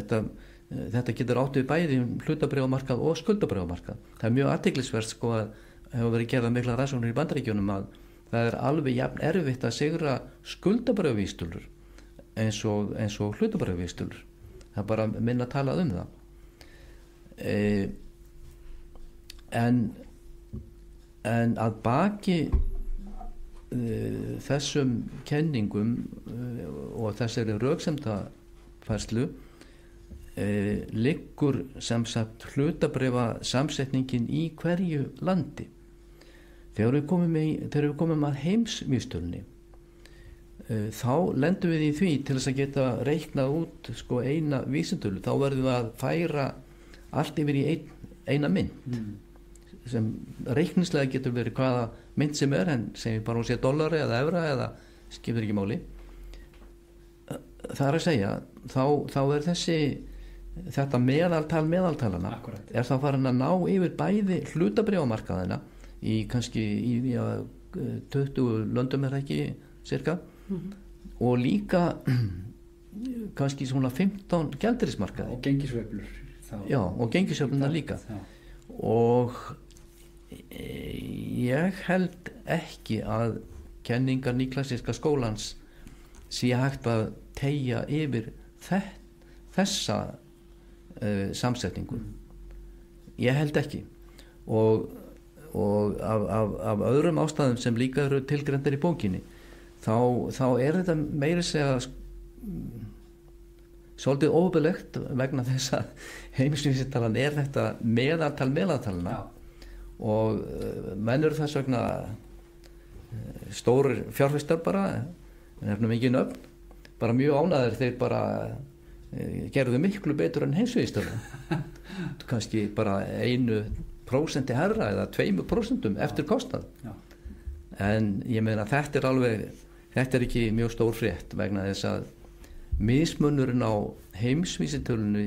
þetta getur átt við bæði hlutabréfamarkað og skuldabréfamarkað. Það mjög athyglisvert sko, að hefur verið gerðað mikla rannsóknir í Bandaríkjunum að það alveg jafn erfitt að sigra skuldabréfavísitölur eins og hlutabréfavísitölur. Það bara minna að tala það. En að baki þessum kenningum og þessari röksemdafærslu liggur sem sagt hlutabréfa samsetningin í hverju landi. Þegar við komum að heimsvísitölunni, þá lendum við í því til þess að geta reiknað út sko eina vísitölu, þá verðum við að færa allt yfir í eina mynd, sem reikningslega getur verið hvaða mynd sem en sem við bara sé dollari eða evra eða skiptir ekki máli. Það að segja, þá þetta meðaltalana Akkurat. Þá farin að ná yfir bæði hlutabréfamarkaðina í kannski 20 löndum ekki cirka, og líka kannski svona 15 gjaldeyrismarkaði og gengisveiflur. Já, og gengisveifluna líka. Já. Og ég held ekki að kenningar nýklassíska skólans sé hægt að teygja yfir þessa samsetningu. Ég held ekki og af öðrum ástæðum sem líka eru tilgreindir í bókinni þá þetta meira segja svolítið óbelegt vegna þess að heimsvísitalan þetta meðaltal meðaltalina og menn eru þess vegna stórir fjárfestar bara nefnum ekki nöfn bara mjög ánægðir þeir bara gerðu miklu betur en heimsvísitalan kannski bara 1% herra eða 2% eftir kostnað en ég meina þetta er ekki mjög stór frétt vegna þess að mismunurinn á heimsvísitölunni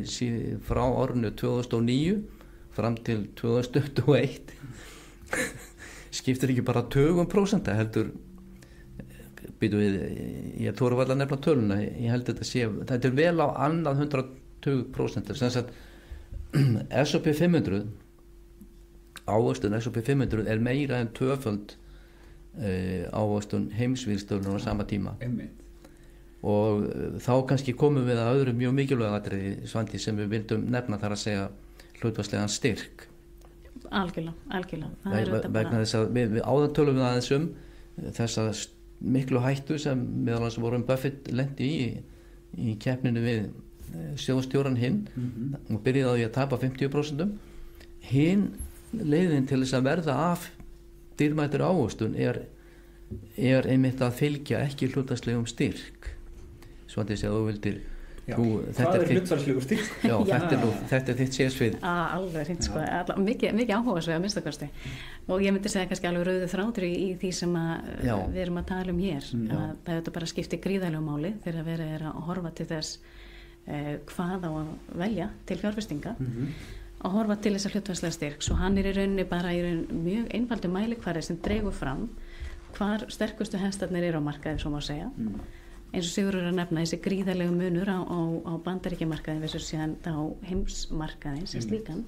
frá árinu 2009 fram til 2021 skiptir ekki bara 20% heldur býtu við, ég tóru vel að nefna töluna ég held þetta er vel á annað 120% sem sagt S&P 500 ávöxtun S&P 500 er meira en tvöföld ávöxtun heimsvísitölunum á sama tíma og þá kannski komum við að öðru mjög mikilvæg atriði Svandi sem við vildum nefna þar að segja hlutfallslegan styrk algjörlega vegna þess að við áðan tölum við aðeins þessa miklu hættu sem meðal annars Warren Buffett lenti í keppninu við sjóðstjóran hinn og byrjaði á því að tapa 50%. Hinn leiðin til þess að verða af dýrmætur ávöxtun er einmitt að fylgja ekki hlutfallslegum styrk. Svandi segja þú vildir hvað er hlutfallslegur styrk? Já, þetta er þitt sérsvið. Alveg hreint sko, mikið áhugasvið að minnstakosti og ég myndi segja kannski alveg rauðu þrátur í því sem við erum að tala hér að þetta bara skiptir gríðarlegu máli þegar verið er að horfa til þess hvað á að velja til fjárfestinga að horfa til þess að hlutfallslega styrk svo hann er í rauninni bara mjög einfaldur mælikvarði sem dregur fram hvar sterkustu hestarnir eru á markaði svo má segja eins og Sigurður að nefna þessi gríðarlegu munur á bandaríkjamarkaði versus síðan á heimsmarkaði sem slíkan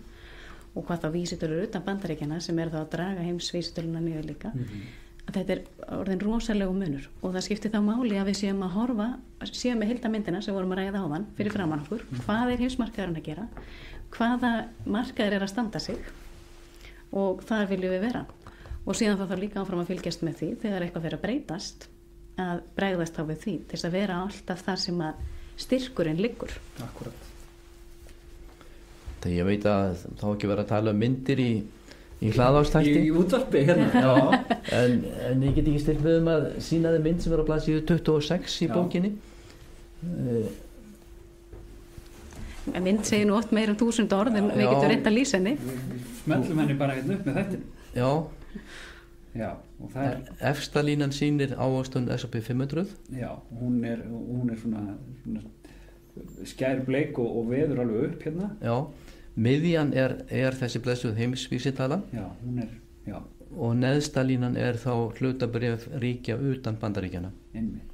og hvað þá vísitölur utan bandaríkjana sem þá að draga heimsvísitöluna niður líka að þetta er orðin rosalegu munur og það skiptir þá máli að við séum að horfa séum með heildarmyndina sem vorum að ræða áðan fyrir framan okkur, hvað er heimsmarkaðurinn að gera hvaða markaður að standa sig og þar viljum við vera og síðan þá líka áfram að fylgjast með því þegar eitthvað fyrir að breytast að bregðast þá við því til þess að vera alltaf þar sem að styrkurinn liggur. Akkurat. Þegar ég veit að þá ekki vera að tala um myndir í hlaðvarpstætti. Í útvarpi hérna. Já, en ég get ekki styrkt við að sýna þið mynd sem er á blaðsíðu 26 í bókinni. Mynd segir nú oft meira en 1000 orð en við getum reynt að lýsa henni. Við smellum henni bara hérna upp með þættin. Já, og það efsta línan sýnir ávöxtun S&P 500. Já, hún er svona skærbleik og veður alveg upp hérna. Já, miðjan er þessi blessuð heimsvísitala. Já, hún er, já. Og neðsta línan er þá hlutabréf ríkja utan Bandaríkjanna. Einmitt.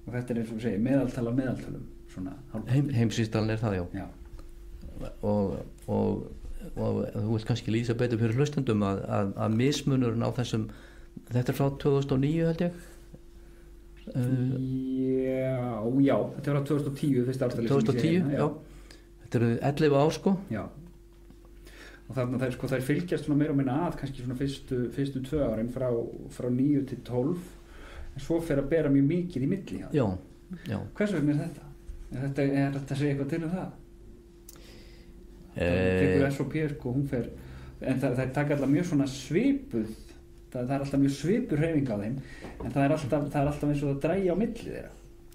Og þetta er eins og við segjum meðaltala meðaltalum svona. Heimsvísitalan er það, já. Og þú vilt kannski lýsa betur fyrir hlustendum að mismunurinn á þessum þetta er frá 2009 held ég Já, þetta var á 2010 fyrsta ártali 2010, já þetta eru 11 ár sko já og þarna þær fylgjast svona meira og minna að kannski svona fyrstu 2 árin frá 9 til 12 en svo fer að bera mjög mikið í milli já. Hvers vegna er þetta? Er þetta að segja eitthvað til það? Það tekur S&P og hún fer en það taka alltaf mjög svona svipuð það er alltaf mjög svipur hreyfing á þeim en það er alltaf eins og það drægi á milli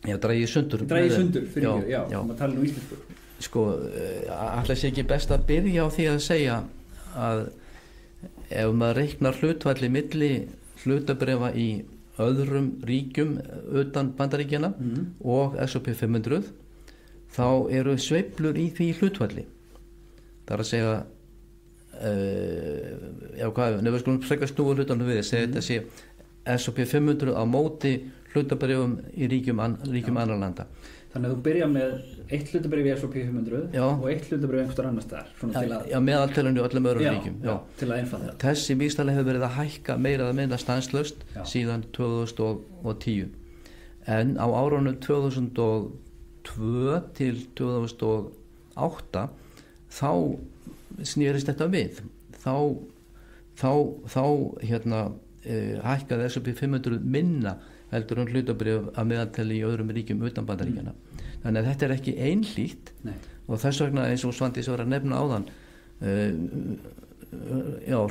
þeirra drægi sundur fyrir mjög, já, maður tala íslensku sko, alltaf sé ekki best að byrja á því að segja að ef maður reiknar hlutfalli milli hlutabréfa í öðrum ríkjum utan Bandaríkjanna og S&P 500 þá eru sveiflur í því hlutfalli það er að segja nefnum við skulum frekar snúa hlutanum við segja þetta sé S&P 500 á móti hlutabréfum í ríkjum annar landa Þannig að þú byrja með eitt hlutabréf í S&P 500 og eitt hlutabréf einhverstaðar annars staðar Já, meðaltölunni og öllum öðrum ríkjum til að einfalda það Þessi vísitala hefur verið að hækka meira að minna stanslaust síðan 2010 en á árunum 2002 til 2008 þá snýrist þetta við þá hækkaði S&P 500 minna heldur hlutabréf að meðaltali í öðrum ríkjum utan Bandaríkjanna. Þannig að þetta er ekki einhlítt og þess vegna eins og Svandís var að nefna áðan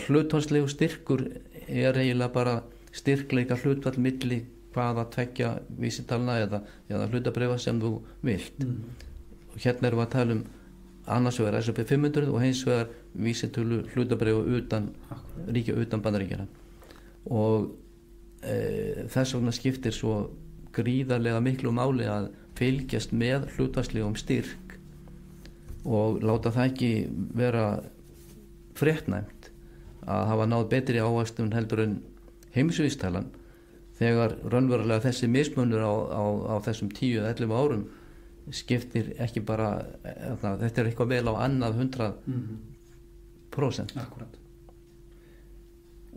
hlutfallslegu styrkur er eiginlega bara styrkleika hlutfall milli hvaða tveggja vísitalna eða hlutabréfa sem þú vilt. Og hérna erum við að tala annars vegar S&P 500 og hins vegar vísitölu hlutabréfa ríkja utan Bandaríkjanna. Og þess vegna skiptir svo gríðarlega miklu máli að fylgjast með hlutfallslegum styrk og láta það ekki vera fréttnæmt að hafa náð betri ávöxtun heldur en heimsvístalan þegar raunverulega þessi mismunur á þessum 10-11 árum skiptir ekki bara þetta er eitthvað vel á annað 100%. Akkurat.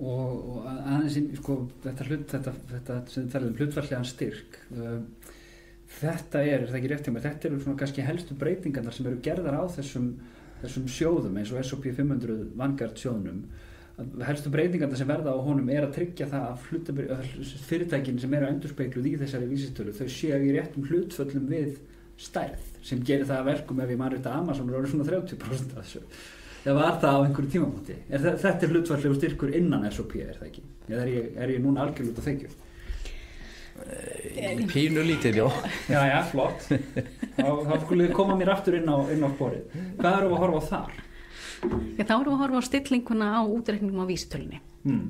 Og aðeins sko, þetta sem það er hlutfallslegan styrk þetta er það ekki rétt hjá mér, þetta eru svona kannski helstu breytingarnar sem eru gerðar á þessum sjóðum eins og S&P 500 Vanguard sjóðnum. Helstu breytingarnar sem verða á honum er að tryggja það að fyrirtækin sem eru endurspegluð í þessari vísitölu þau séu í réttum hlutföllum við stærð sem gerir það að verkum ef ég man rétt að Amazon eru svona 30% af þessu. Það var það á einhverju tímamóti. Þetta er hlutfallslegur styrkur innan S&P, er það ekki? Eða er ég núna algjörlega út að þekju? Pínu lítið, já. Já, flott. Þá skulle þið koma mér aftur inn á borið. Hvað eru að horfa á þar? Þá eru að horfa á stillinguna á útreikningum á vísitölunni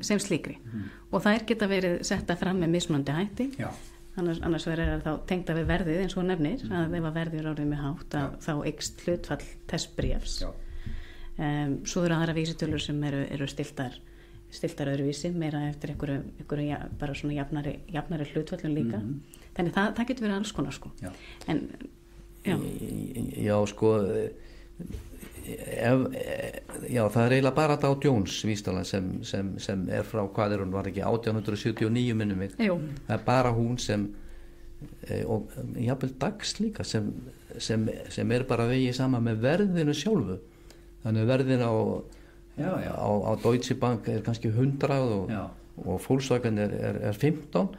sem slíkri. Og þær geta verið setta fram með mismunandi hætti. Já. Annars verður það þá tengda við verðið eins og nefnir að ef að verðið er orðið með hátt að þá eykst hlutfall þess bréfs. Já. Svo eru aðra vísitölur sem eru stiltar öðruvísi meira eftir einhverju bara svona jafnari hlutfallum líka þannig það getur verið alls konar sko. En já sko það er eiginlega bara Dow Jones vísitalan sem er frá hvað er hún var ekki 1879 minnum við það er bara hún sem og jafnvel dags líka sem er bara vegið saman með verðinu sjálfu. Þannig að verðin á Deutsche Bank er kannski 100 og Volkswagen er 15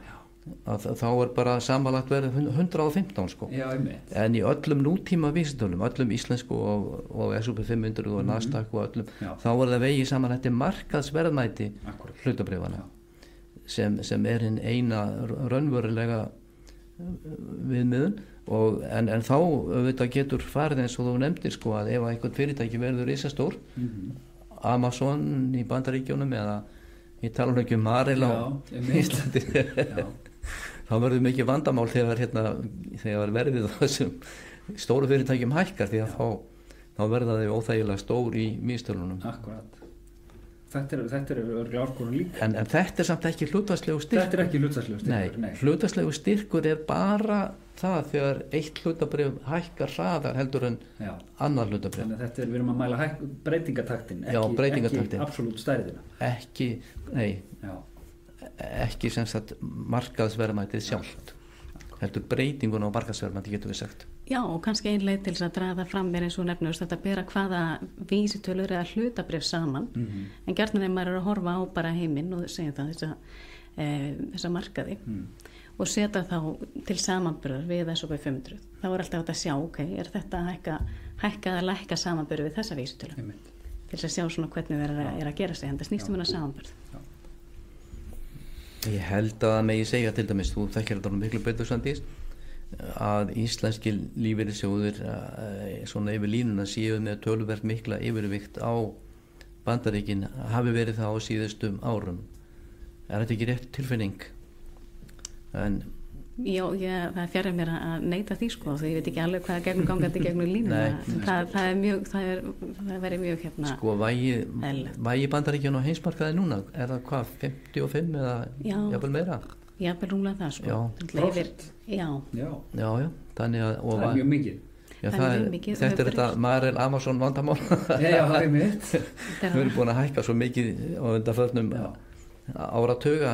þá er bara samanlagt verið 115 sko. En í öllum nútíma vísitölum, öllum íslensku og S&P 500 og Nasdaq og öllum þá er það vegið saman þetta markaðsverðmæti hlutabréfanna sem er hinn eina raunverulega viðmiðun en þá auðvitað getur farið eins og þú nefndir sko að ef einhvern fyrirtæki verður risastór Amazon í Bandaríkjunum eða ég tala ekki Marel á Íslandi þá verður mikið vandamál þegar verðið þessum stóru fyrirtækjum hækkar því að þá verða þau óþægilega stór í místölunum. Akkurat. Þetta er örglega árgóðan líka. En þetta er samt ekki hlutfallslegu styrkur. Þetta er ekki hlutfallslegu styrkur. Nei, hlutfallslegu styrkur er bara það þegar eitt hlutabrif hækkar hraðar heldur en annar hlutabrif. Þannig að við erum að mæla breytingataktin, ekki absolutt stærðina. Ekki sem sagt markaðsverðmætið sjálft. Heldur breytingun á markaðsverðmæti getur við sagt. Já, og kannski ein leið til þess að draga það fram er eins og nefnust þetta að bera hvaða vísitölur eða hlutabrif saman en gjarnan þegar maður er að horfa á bara heiminn og segja það þessa markaði og setja þá til samanburðar við S&P 500 þá er alltaf hægt að sjá, er þetta hækkað að lækka samanburð við þessa vísitölu til þess að sjá svona hvernig það er að gera sig en það snýst um samanburð. Ég held að megi segja til dæmis, þú þekkir þetta miklu betur Svandís að íslenski lífeyrissjóðir svona yfir línuna séu með töluvert mikla yfirvikt á Bandaríkin hafi verið það á síðustum árum. Er þetta ekki rétt tilfinning? Já, það fjarrir mér að neita því sko því ég veit ekki alveg hvað er gegnumgangandi gegnum línuna. Það verið mjög sko vægi Bandaríkjan á heimsmarkaði núna er það hvað 55 eða jafnvel meira? Jafnvel rúmlega það sko. Já, þannig að það er mjög mikið. Þetta er þetta Marel Amazon vandamál. Já, það er mitt. Við erum búin að hækka svo mikið á undanförnum áratuga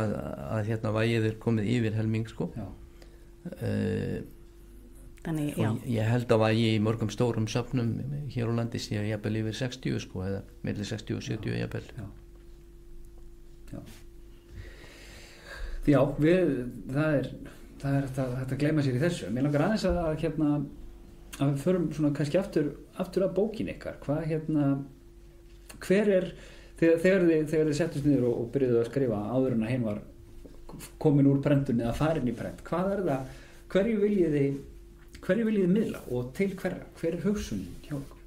að vægið er komið yfir helming sko. Þannig, já. Ég held að vægi í mörgum stórum söfnum hér á landi sé jafnvel yfir 60 sko, eða milli 60 og 70 jafnvel. Já. Já, það er hægt að gleyma sér í þessu. Mér langar aðeins að við förum svona kannski aftur að bókin ykkar. Hver er, þegar þið settust niður og byrjuðu að skrifa áður en að heim var komin úr prentunni eða farin í prent, hvað er það, hverju viljið þið miðla og til hverra? Hver er hugsunin hjá ykkur?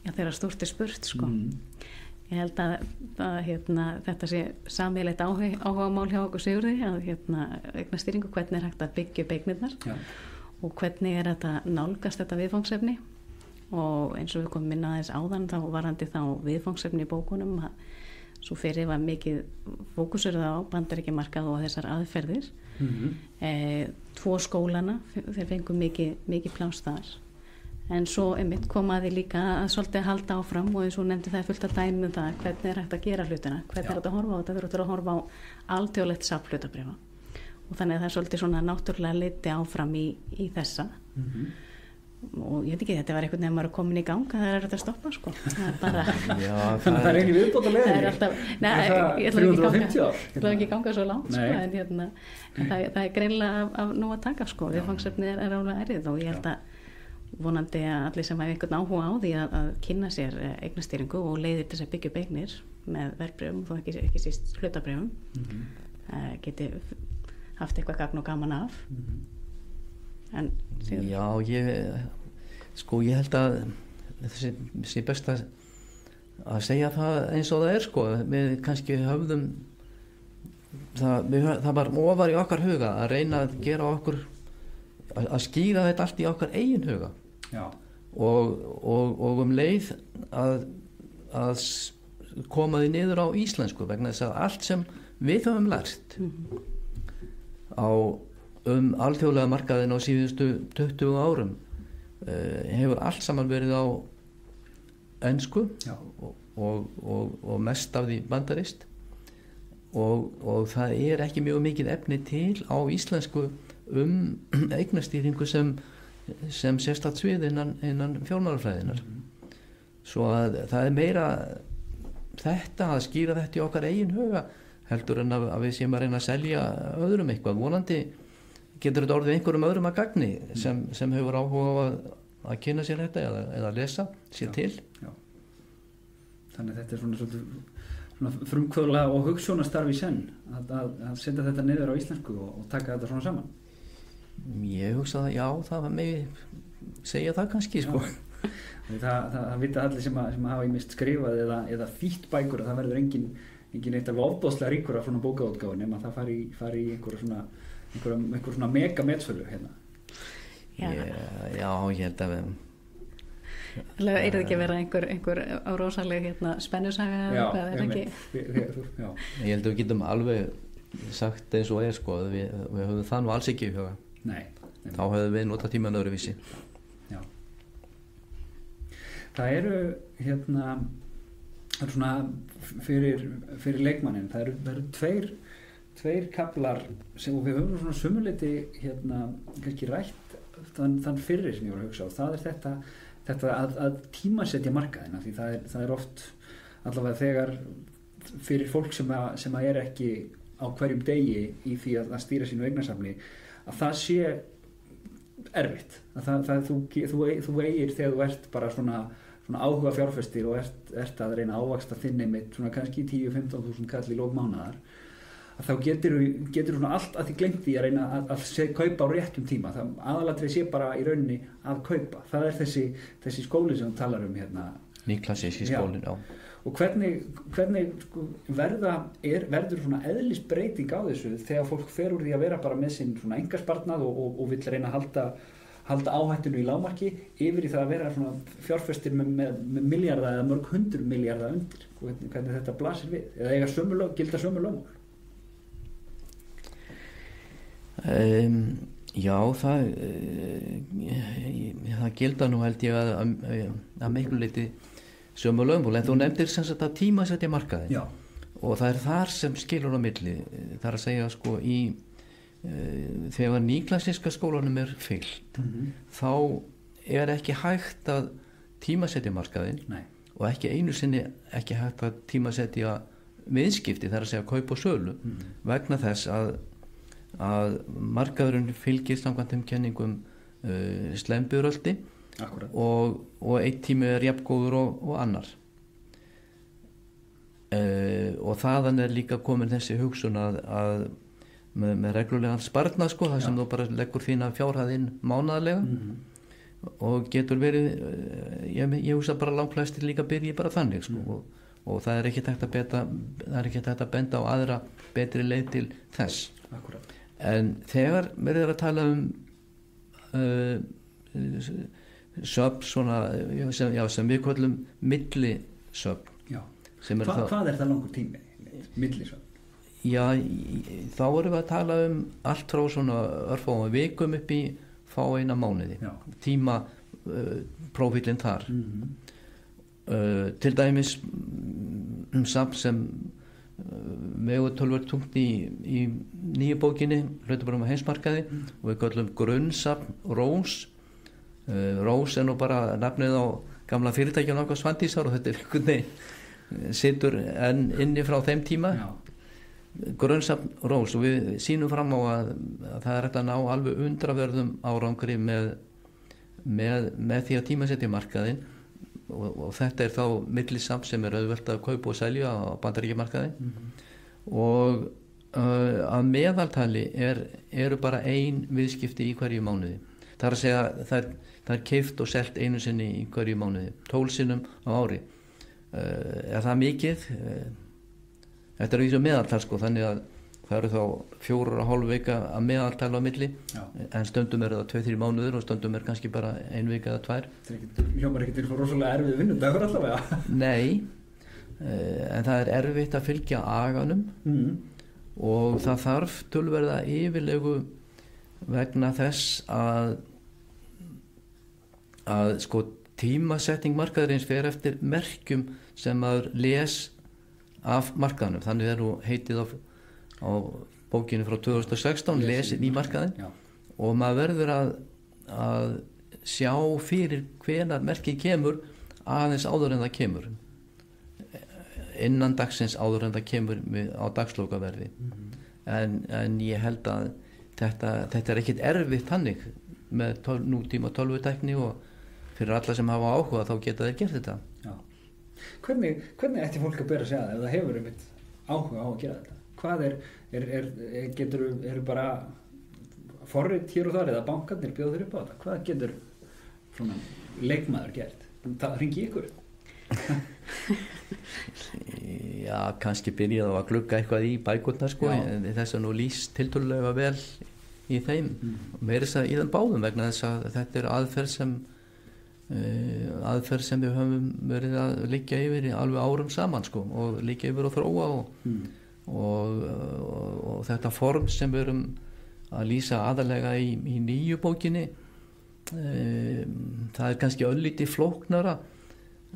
Já, þegar stórt er spurt, sko. Ég held að þetta sé sameiginlegt áhugamál hjá okkur Sigurði, að eignastýringu, hvernig er hægt að byggja upp eignirnar og hvernig er þetta nálgast þetta viðfangsefni, og eins og við komum inn aðeins áðan þá varandi þá viðfangsefni í bókunum, svo fyrir var mikið fókusur á Bandaríkjamarkað og þessar aðferðir. 2 skólana, þeir fengu mikið pláss þar. En svo einmitt komaði líka að svolítið halda áfram, og eins og nefndi það fullt að dæmi það hvernig er hægt að gera hlutina, hvernig er hægt að horfa á þetta, við erum að horfa á alþjóðlegt safn hlutabréfa, og þannig að það er svolítið svona náttúrulega leiti áfram í þessa. Og ég veit ekki, þetta var einhvern veginn maður komin í gang, það er að stoppa, sko. Það er bara þannig að það er einu viðbót að leiðinni. Það er alltaf, ég ætla ekki ganga svo langt, sko, en það er greinilega af nú að taka, sko. Viðfangsefnið er alveg ærið, og ég held að vonandi að allir sem hafa einhvern áhuga á því að kynna sér eignastýringu og leiðir til þess að byggja upp eignir með verðbréfum, þó ekki síst hlutabréfum, geti haft eitthvað gagn og gaman af. En já, ég held að þessi best að segja það eins og það er, sko. Við kannski höfðum það var ofar í okkar huga að reyna að gera okkur að skýra þetta allt í okkar eigin huga. Já. Og leið að koma því niður á íslensku, vegna þess að allt sem við höfum lært á alþjóðlega markaðin á síðustu 20 árum hefur allt saman verið á ensku og mest af því bandarist, og það er ekki mjög mikið efni til á íslensku eignastýringu sem sérstakt svið innan fjármálafræðinnar. Svo að það er meira þetta að skýra þetta í okkar eigin huga heldur en að við séum að reyna að selja öðrum eitthvað. Vonandi getur þetta orðið einhverjum öðrum að gagni sem hefur áhuga á að kynna sér þetta eða lesa sér til. Já. Þannig að þetta er svona frumkvöðla og hugsjónastarf í senn að setja þetta niður á íslensku og taka þetta svona saman. Ég hugsa að já, það megi segja það kannski, sko. Það vita allir sem hafa ímist skrifað eða þýtt bækur að það verður engin eitt af ofboðslega ríkur af svona bókaútgáfu nema það fari í einhver svona mega metsölu hérna. Já, ég held að er það ekki að vera einhver rosaleg spennusaga eða hvað, er ekki? Ég held að við getum alveg sagt eins og sko, við höfum það nú alls ekki í huga. Nei. Þá höfum við notað tíman öðruvísi. Já. Það eru það er svona fyrir leikmanninn, það eru tveir kaflar sem við höfum svona sumuleyti kannski rætt þann fyrri sem ég voru að hugsa, og það er þetta að tímasetja markaðina, því það er oft allavega þegar fyrir fólk sem er ekki á hverjum degi í því að stýra sínu eignasafni, að það sé erfitt, að þú eigir þegar þú ert bara svona áhuga fjárfestir og ert að reyna að ávaxta þinn einmitt svona kannski 10-15.000 kall í lok mánaðar, að þá getur svona allt að því glemt því að reyna að kaupa á réttum tíma. Það aðalatrið sé bara í rauninni að kaupa. Það er þessi skóli sem þú talar um hérna. Nýklassíski skólinn, já. Og hvernig sko, verður svona eðlisbreyting á þessu þegar fólk fer úr því að vera bara með sinn svona engasparnað og vill reyna að halda áhættinu í lágmarki yfir í það að vera svona fjárfestir með milljarða eða mörg 100 milljarða undir. Hvernig þetta blasir við? Eða gilda sömu lögmál? Já, það gilda nú held ég að miklu leyti sömu lögmál, en þú nefndir sem sagt að tímasetja markaðinn. Já. Og það er þar sem skilur á milli, það er að segja sko í þegar nýklassíska skólanum er fyllt þá er ekki hægt að tímasetja markaðinn. Nei. Og ekki einu sinni ekki hægt að tímasetja viðskipti, það er að segja kaup og sölu, vegna þess að markaðurinn fylgir samkvæmt þeim kenningum slembiðröldi og einn tími er jafngóður og annar. Og þaðan er líka komin þessi hugsun að með reglulegan sparnað sko, það sem þú bara leggur þína fjárhæð inn mánaðarlega og getur verið, ég hugsa bara langflestir líka byrji bara þannig sko, og það er ekki hægt að benda á aðra betri leið til þess. Akkurat. En þegar verður að tala söfn svona, sem við kallum millisöfn. Hvað er það langur tími, millisöfn? Já, þá erum við að tala allt frá svona örfáum vikum upp í fá eina mánuði. Já. Tíma prófílinn þar. Til dæmis safn sem mjög tölvöld tungt í nýju bókinni Hlutabréfum á heimsmarkaði og við kallum grunnsafn Rós. Rós er nú bara nafnið á gamla fyrirtækjan okkar Svandísar og þetta er einhvern veginn situr enn inni frá þeim tíma. Já. Grunnsafn Rós, og við sýnum fram á að það er hægt að ná alveg undraverðum árangri með því að tímasetja markaðinn og þetta er þá millisafn sem er auðvelt að kaupa og selja á bandaríkjamarkaði og að meðaltali eru bara ein viðskipti í hverju mánuði. Það er að segja það er keypt og selt einu sinni í hverju mánuði, 12 sinnum á ári. Er það mikið? Þetta er því sem meðaltal sko, þannig að það eru þá 4,5 vika að meðaltala á milli. Já. En stundum er það 2-3 mánuður og stundum er kannski bara 1 vika eða 2. Það hljómar ekki til rosalega erfið vinnudagur allavega. Nei, en það er erfitt að fylgja aganum og það þarf tölverða yfirlegu vegna þess að sko tímasetning markaðarins fer eftir merkjum sem maður les af markaðanum, þannig er nú heitið á bókinu frá 2016 lesin í markaðin. Já. Og maður verður að sjá fyrir hvenær merkið kemur aðeins áður en það kemur innan dagsins áður en það kemur á dagslokaverði. En ég held að þetta er ekkit erfitt þannig með nútíma tölvutækni og fyrir alla sem hafa áhuga þá geta þeir gert þetta. Já. Hvernig ætti fólk að bera sig að ef það hefur einmitt áhuga á að gera þetta? Hvað eru bara forrit hér og þar eða bankarnir bjóða þeir upp á þetta? Hvað getur svona leikmaður gert? Það hringi ykkur? Já, kannski byrjaði á að glugga eitthvað í bækurnar sko, en þess að nú lýst tiltölulega vel í þeim og meira þess að í þeim báðum vegna þess að þetta er aðferð sem við höfum verið að liggja yfir alveg árum saman sko, og liggja yfir og þróa og þetta form sem við erum að lýsa aðalega í nýju bókinni það er kannski örlítið flóknara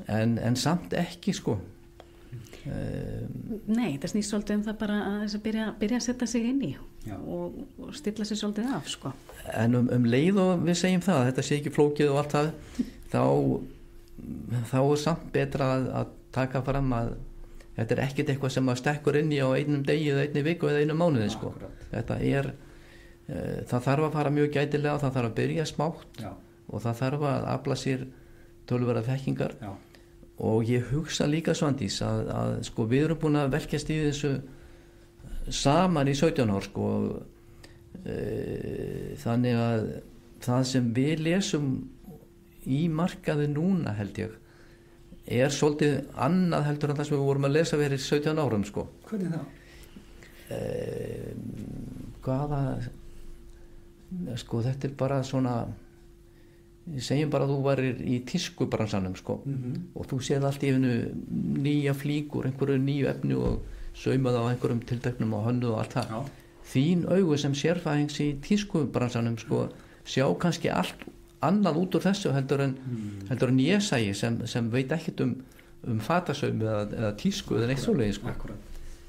en samt ekki sko. Nei, það snýst svolítið það bara að byrja að setja sig inn í og stilla sig svolítið af sko. En leið og við segjum það þetta sé ekki flókið og allt það þá er samt betra að taka fram að þetta er ekkert eitthvað sem að stekkur inn í á einum degi eða einni viku eða einum mánuði sko. Þetta er það þarf að fara mjög gætilega, það þarf að byrja smátt og það þarf að afla sér töluverða þekkingar. Og ég hugsa líka Svandís að sko við erum búin að velkjast í þessu saman í 17 ár sko, þannig að það sem við lesum í markaði núna held ég er svolítið annað heldur en það sem við vorum að lesa fyrir 17 árum sko. Hvernig þá? Sko þetta er bara svona segjum bara að þú varir í tískubransanum sko, og þú séð allt í einu nýja flíkur, einhverju nýju efni og saumað á einhverjum tilteknum og hönnu og allt það. Þín augu sem sérfræðings í tískubransanum sko, sjá kannski allt annað út úr þessu heldur en ég segi sem veit ekkert um fatasaum eða tísku eða neitt svoleiðis sko.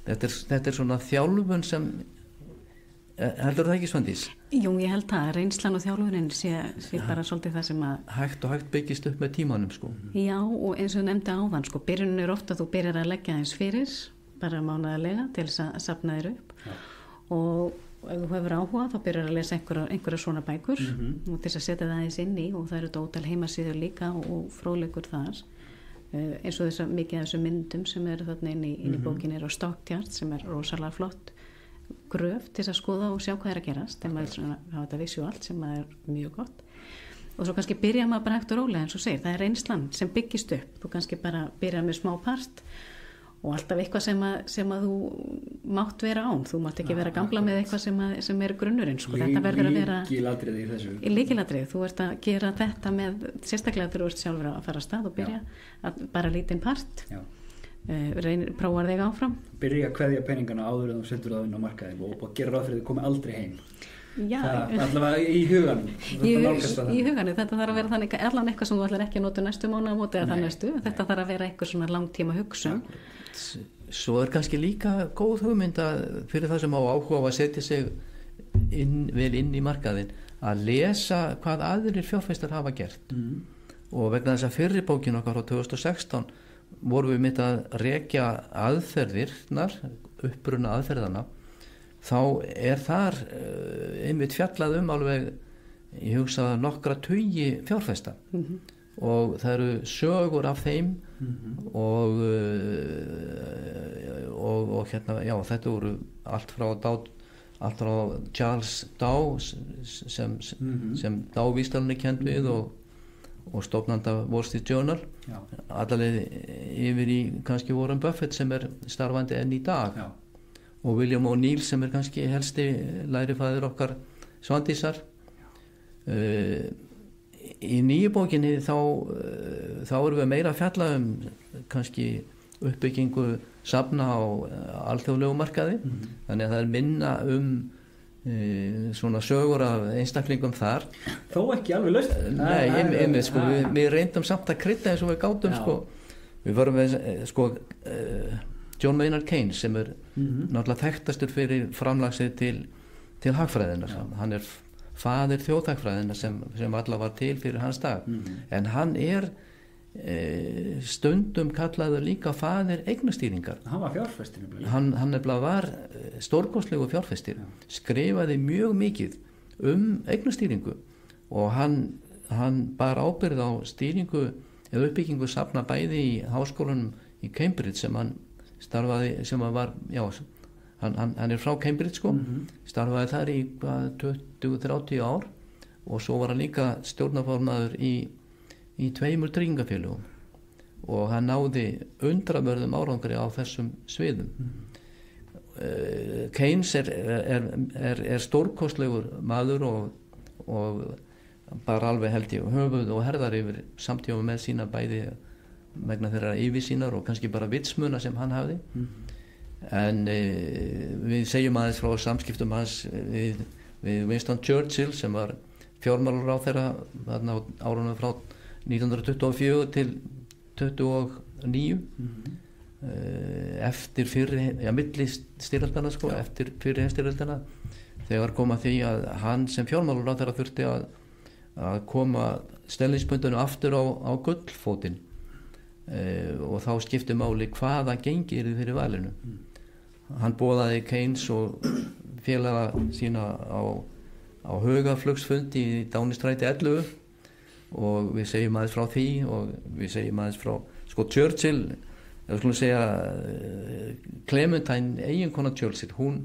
Þetta er svona þjálfun sem heldur það ekki, Svandís? Jú, ég held að reynslan og þjálfunin sé bara svolítið það sem að hægt byggist upp með tímanum sko. Já, og eins og nefndi áðan sko, byrjunin ofta að þú byrjar að leggja eins fyrir bara mánaðarlega til þess að safna þér upp og ef þú hefur áhuga þá byrjar að lesa einhverja svona bækur og til þess að setja það aðeins inn í og það eru dótal heimasíður líka og fróðleikur þar eins og þess að mikið af þessum myndum sem eru þarna inn í bókinni er á Stockyard sem er rosalega flott gröf til þess að skoða og sjá hvað er að gerast þegar maður hafa þetta visuált sem er mjög gott og svo kannski byrja maður bara hægt og rólega eins og segir, það er reynslan sem byggist upp, þú kannski bara byrja með smá part og alltaf eitthvað sem að þú mátt vera án, þú mátt ekki vera gamla með eitthvað sem er grunnurinn sko. Þetta verður að vera líkilatriði í þessu líkilatriði, þú ert að gera þetta með sérstaklega þegar þú ert sjálfur að fara að stað og byrja að bara lítinn part prófar þig áfram byrja að kveðja peningana áður en þú setur það inn á markaðin og gera ráð fyrir þið komið aldrei heim allavega í huganum í huganum, þetta þarf að vera þannig allan eitthvað sem þú ætlar ekki að nota næstu mánu á móti eða það næstu, þetta þarf að vera eitthvað svona langtíma hugsun Svo er kannski líka góð hugmynda fyrir það sem á áhuga að setja sig vel inn í markaðin að lesa hvað aðrir fjárfestar hafa gert og vegna þess að fyrri bókin okkar á 2016 vorum við mitt að rekja aðferðirnar, uppruna aðferðana þá er þar einmitt fjallað alveg, ég hugsa nokkra tugi fjárfesta og það eru sögur af þeim og hérna, já, þetta voru allt frá Charles Dow sem Dow vísdalinn kennd við og stofnanda Wall Street Journal allaveg yfir í kannski Warren Buffett sem er starfandi enn í dag og William O'Neill sem er kannski helsti lærifæður okkar Svandísar í nýju bókinni þá erum við meira að fjalla kannski uppbyggingu safna á alþjóðlegu markaði þannig að það er minna svona sögur af einstaklingum þar þó ekki alveg laust nei, sko, við reyndum samt að krydda eins og við gátum sko, við vorum með sko, John Maynard Keynes sem er náttúrulega þekktastur fyrir framlagsið til hagfræðina hann er faðir þjóðhagfræðina sem alla var til fyrir hans dag en hann er stundum kallaður líka faðir eignastýringar hann var fjárfestir hann nefnilega var stórkostlegu fjárfestir skrifaði mjög mikið eignastýringu og hann bar ábyrgð á stýringu eða uppbyggingu safna bæði í háskólanum í Cambridge sem hann starfaði sem hann var, já hann er frá Cambridge sko starfaði þar í 20-30 ár og svo var hann líka stjórnarformaður í 2 tryggingafélögum og hann náði undravörðum árangri á þessum sviðum Keynes er stórkostlegur maður og bara alveg held ég höfuð og herðar yfir samtíma með sína bæði vegna þeirra yfirsýnar og kannski bara vitsmuna sem hann hafði en við segjum aðeins frá samskiptum hans við Winston Churchill sem var fjármálaráðherra þarna á árunum frá 1924 til 29 eftir milli styrjaldana sko, eftir fyrri styrjaldana þegar kom að því að hann sem fjármálaráðherra þurfti að koma stellingspunktinu aftur á gullfótinn og þá skipti máli hvaða gengi er fyrir valinu hann boðaði Keynes og félaga sína á Haugaflugsfundi í Dánistræti 11 og við segjum aðeins frá því og við segjum aðeins frá sko Churchill, ég skulle segja Clementine eiginkona Churchill, hún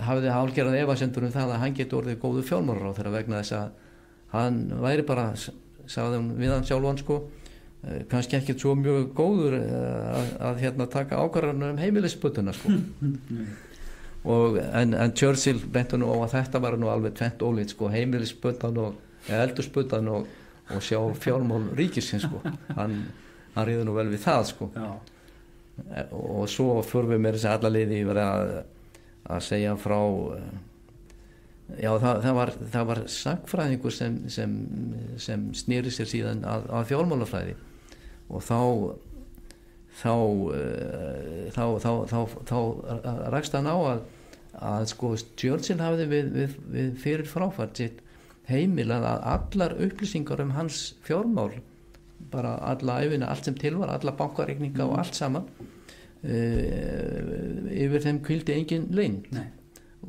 hafði hálgerað efasemdir það að hann geti orðið góðu fjármálaráðherra vegna þess að hann væri bara, sagði hún við hann sjálfan sko, kannski ekki svo mjög góður að hérna taka ákvarðanir heimilisspötuna sko en Churchill benti nú á að þetta var nú alveg tvennt ólíkt sko, heimilisspötan og eldurspötan og sjá fjármál ríkisins sko. hann ríður nú vel við það sko. og svo fyrir við með þess að alla liði að segja frá já það var sagfræðingur sem snýri sér síðan að fjármálafræði og þá rakst hann á að sko Churchill hafði við fyrir fráfært sitt heimilað að allar upplýsingar hans fjármál, bara alla æfina, allt sem til var, alla bankareikninga og allt saman, yfir þeim hvíldi engin leynd.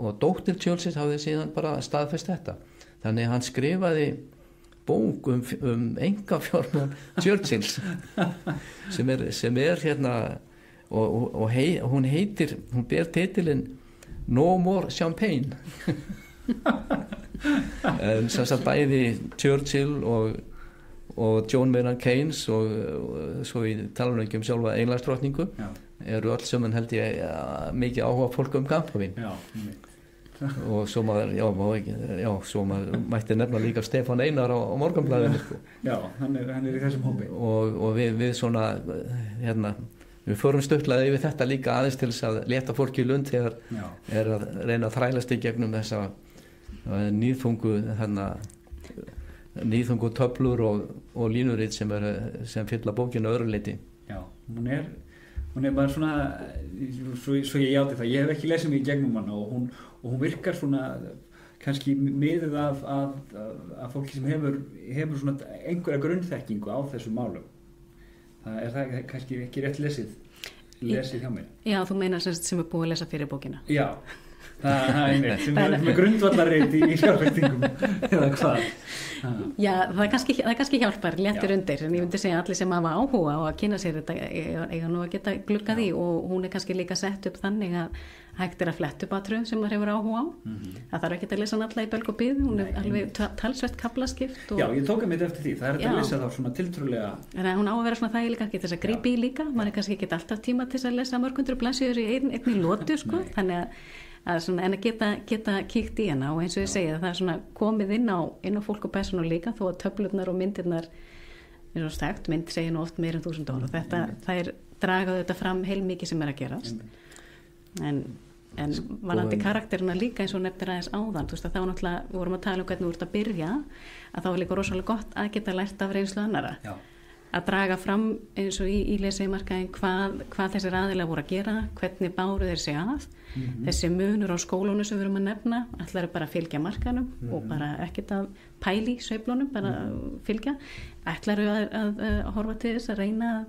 Og dóttir Churchill hafði síðan bara staðfest þetta. Þannig að hann skrifaði bók einkafjármál Churchills sem hérna og hún ber titilinn No More Champagne. En sem sagt bæði Churchill og John Maynard Keynes og svo í talanum ekki sjálfa Englandsdrottningu eru öll saman held ég mikið áhuga fólk kampavín. Og svo maður svo maður mætti nefna líka Stefán Einar á Morgunblaðinu sko. Já, hann er í þessum hópi og við svona hérna, við förum stuttlega yfir þetta líka aðeins til þess að leta fólki í lund þegar er að reyna að þrælast í gegnum þessa nýðþungu töflur og línurit sem fylla bókinu öðru leyti. Já, hún er bara svona svo ég játi það, ég hef ekki lesið mig í gegnum hana og hún virkar svona kannski miðuð af fólki sem hefur svona einhverja grunnþekkingu á þessum málum. Það kannski ekki rétt lesið hjá mér. Já, þú meinar sem er búið að lesa fyrir bókina. Já, það er einmitt sem er grundvallarreit í fjárfestingum eða hvað. Já, það kannski hjálpar léttir undir, en ég myndi segja allir sem hafa áhuga á að kynna sér þetta eiga nú að geta gluggað í og hún er kannski líka sett upp þannig að hægt er að fletta upp atriðum sem maður hefur áhuga á. Það þarf ekki að lesa hann alla í belg og bið, hún er alveg talsvert kaflaskipt. Já, ég tók að mitt eftir því, það er að lesa þá svona tiltrúlega. En hún á að vera svona þægilega ekki þess að grípa í líka, maður er kannski ekki alltaf tíma til að lesa mörgundur blaðsíður í einni lotu sko, þannig að svona, en að geta kíkt í hana og eins og ég segi það er svona komið inn á fólk og persónu líka þó að töflurnar og myndirnar eins og sagt, mynd segir nú oft meir en 1000 orð og það dragaðu þetta fram heilmikið sem er að gerast en varandi karakterina líka eins og nefnir aðeins áðan þú veist að þá náttúrulega, við vorum að tala hvernig þú ert að byrja að þá er líka rosalega gott að geta lært af reynslu annara að draga fram eins og í lesimarkaðin hvað þessir aðilar voru að gera, hvernig báru þeir sig að þessi munur á skólunum sem við erum að nefna, allar er bara að fylgja markanum og bara ekkert að pæli sveiflunum, bara fylgja allar eru að horfa til þess að reyna að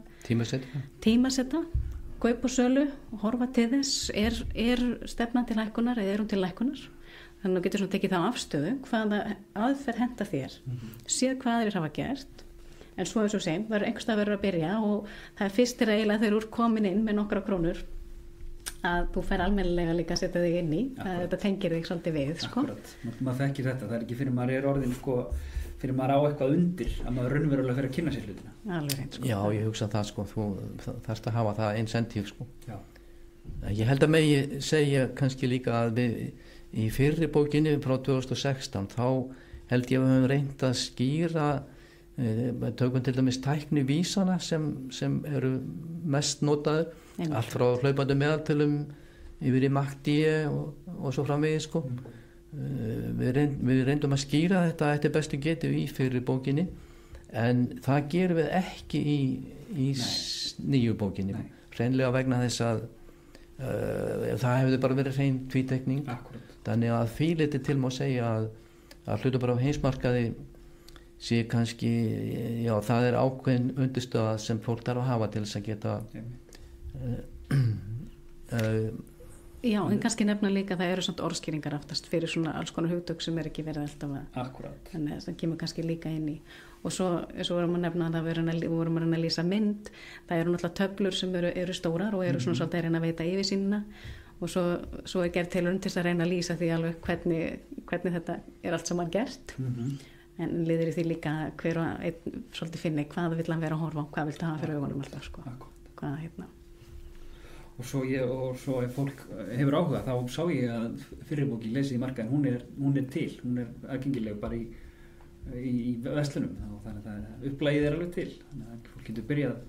tímasetta kaup og sölu, horfa til þess er stefnan til lækkunar eða er hún til lækkunar þannig að þú getur svona tekið þá afstöðu hvaða aðferð henta þér séð hvað þeir hafa gert en svo eins og segjum, einhverstað verður að byrja og það er fyrst til að eiginlega þeir eru komin inn með nokkra krónur að þú fær almennilega líka að setja þig inn í þetta tengir þig svolítið við sko. Akkurat, maður þekkir þetta, það er ekki fyrir maður er orðin sko, fyrir maður á eitthvað undir að maður raunverulega fyrir að kynna sér hlutina alveg reynd sko. Já, ég hugsa það sko, þú þarfst að hafa það incentive sko. Ég held að megi segja kannski líka að við í fyrri bókinni frá 2016 þá held ég að við höfum reynd að skýra tökum til dæmis tækni vísana sem eru mest notaður allt frá hlaupandi meðaltölum yfir í MACD og svo framvegis sko. Við reyndum að skýra þetta eftir bestu getu í fyrir bókinni en það gerum við ekki í nýju bókinni hreinlega vegna þess að það hefði bara verið hrein tvítekning þannig að því liti til má segja að hlutabréf á heimsmarkaði sé kannski, já það er ákveðin undirstöða sem fólk þarf að hafa til þess að geta Já, en kannski nefna líka það eru svona orðskýringar aftast fyrir svona alls konar hugtök sem ekki verið alltaf að þannig að það kemur kannski líka inn í og svo vorum að nefna að það vorum að lýsa mynd það eru náttúrulega töflur sem eru stórar og eru svona svolítið að reyna að veita yfir sínina og svo er gerð tilraun til að reyna að lýsa því alveg hvernig þetta er allt saman gert en liður í því líka hver og einn svolítið finni hvað vill hann vera að horfa á, hvað vill það hafa fyrir augunum alltaf sko. Hvað hérna og svo ef fólk hefur áhuga þá sá ég að fyrirbóki lesið í markaðin, hún er til hún er aðgengileg bara í verslunum og þannig að upplægið er alveg til þannig að fólk getur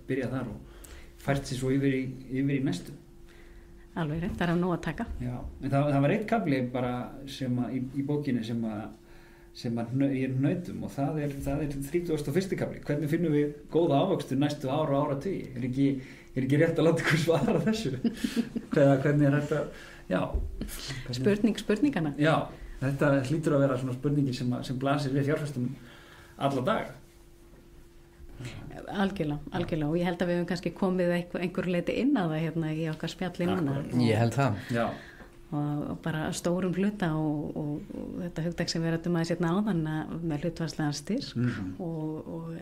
byrjað þar og fært sér svo yfir í næstu Alveg rétt, það er á nóg að taka Já, en það var eitt kafli bara sem að, í bókinni sem að sem er hnautum, og það er 31. kafli. Hvernig finnum við góða ávöxtur næstu ára og áratugi? Er ekki rétt að láta ykkur svara þessu? Hvernig er þetta? Já. Spurningana. Já, þetta hlýtur að vera svona spurningin sem blasir við fjárfestum alla daga. Algjörlega, og ég held að við höfum kannski komið einhver leiti inn á það hérna í okkar spjalli núna. Ég held það. Já. Og bara stórum hluta og þetta hugtak sem við rættum aðeins hérna áðan með hlutfallslegan styrk og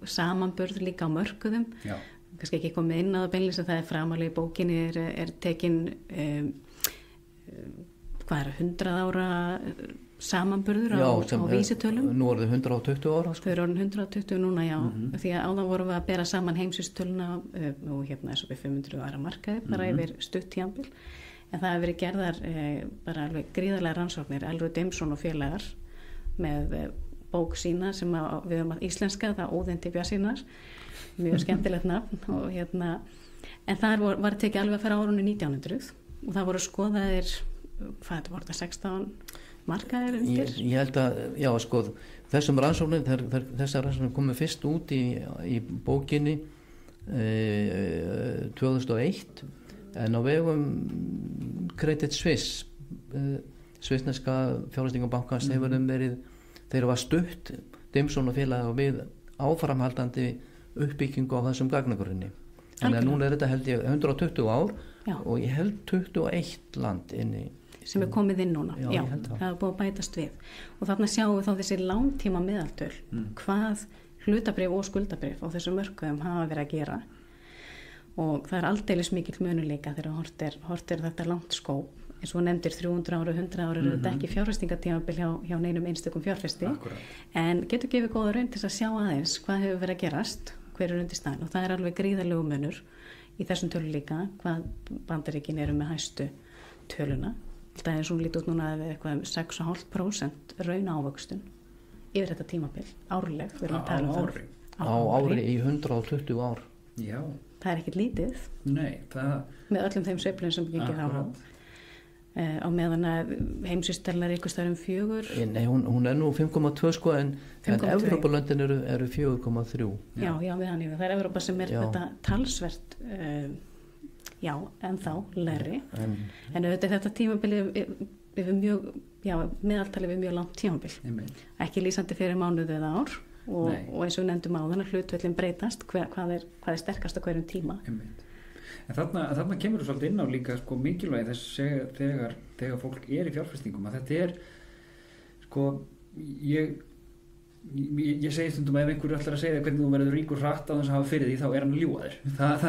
samanburð líka á mörkuðum. Já. Kannski ekki komið inn á það beinlis að það er framalega í bókinni er tekin 100 ára samanburður á vísitölum. Nú er það 120 ára. Þau eru orðin 120 núna, já. Því að áðan vorum við að bera saman heimsvísitöluna og hérna er svo við 500 ára markaði bara yfir stutt tímabil. En það hefur verið gerðar bara alveg gríðarlega rannsóknir, Elrod Dimson og félagar með bók sína sem við höfum að íslenska, það óðindi bjarsínar, mjög skemmtilegt nafn og hérna, en það var tekið alveg að fara árunni 1900 og það voru skoðaðir, hvað voru það 16 markaðir undir? Ég held að, já sko, þessar rannsóknir komið fyrst út í bókinni 2001, en á vegum Credit Suisse svissneska fjárfestingarbankans þeir var stutt Dimson og félaga og við áframhaldandi uppbyggingu á þessum gagnagrunni. Þannig að núna er þetta held ég 120 ár. Já. Og ég held 21 land inni sem er komið inn núna. Já, það er búið að bætast við og þarna sjáum við þá þessi langtíma meðaltöl hvað hlutabréf og skuldabrif á þessum mörkuðum hafa verið að gera. Og það er aldeilis mikill mönuleika þegar hortir þetta langt skóp, eins og nefndir 300 ára, 100 ára þetta ekki fjárfestingatímabil hjá neinum einstökum fjárfesti. Akkurat. En getur gefið góða raun til að sjá aðeins hvað hefur verið að gerast, hver undir staðan, og það er alveg gríðarlegu munur í þessum tölu líka hvað Bandaríkin eru með hæstu töluna. Það er svona lítið út núna að við eitthvað 6,5% raun ávöxtun yfir þetta tímabil, árleg á ári í 120 ár. Já. Það er ekkert lítið. Nei, með öllum þeim sveiflum sem gengið á meðan að heimsvísitalan er ykkur staðar 4. Nei, hún er nú 5,2 sko en Evrópulöndin eru 4,3. Já, við hann yfir. Það er Evrópa sem er þetta talsvert ennþá lægri. En auðvitað þetta tímabili yfir mjög, meðaltali við mjög langt tímabil. Ekki lýsandi fyrir mánuði eða ár. Og eins og við nefndum á þannig að hlutvöllin breytast hvað er sterkast á hverjum tíma. En þarna kemur þú svolítið inn á líka sko, mikilvægi þess þegar fólk er í fjárfestingum að þetta er sko ég segi stundum að ef einhverju ætlar að segja hvernig þú verður ríkur hratt á þess að hafa fyrir því þá er hann að ljúga þér. Það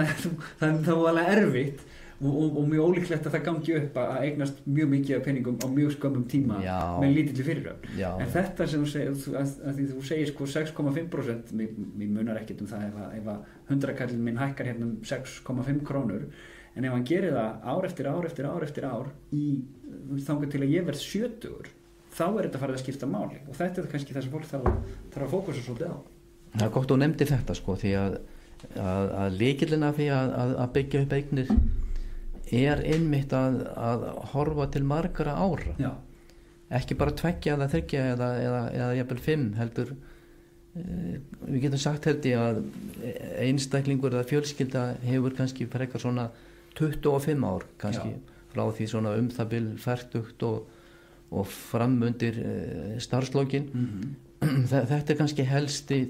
er alveg erfitt og mjög ólíklegt að það gangi upp að eignast mjög mikið af peningum á mjög skömmum tíma með lítilli fyriröfn. En þetta sem þú segir sko 6,5%, mér munar ekkert það ef að 100 kallinn minn hækkar hérna 6,5 krónur, en ef hann gerir það ár eftir ár í þangað til að ég verð 70, þá er þetta farið að skipta máli og þetta er kannski það sem fólk þarf að fókusa svolítið á. Það er gott að nefndi þetta sko því að lykillinn af því að byggja upp eignir er einmitt að horfa til margra ára. Já. Ekki bara 2 eða 3 eða jafnvel 5 heldur. Við getum sagt held ég að einstaklingur eða fjölskylda hefur kannski frekar svona 25 ár kannski frá því svona það bil fertugt og framundir starfslókin. Þetta er kannski helsti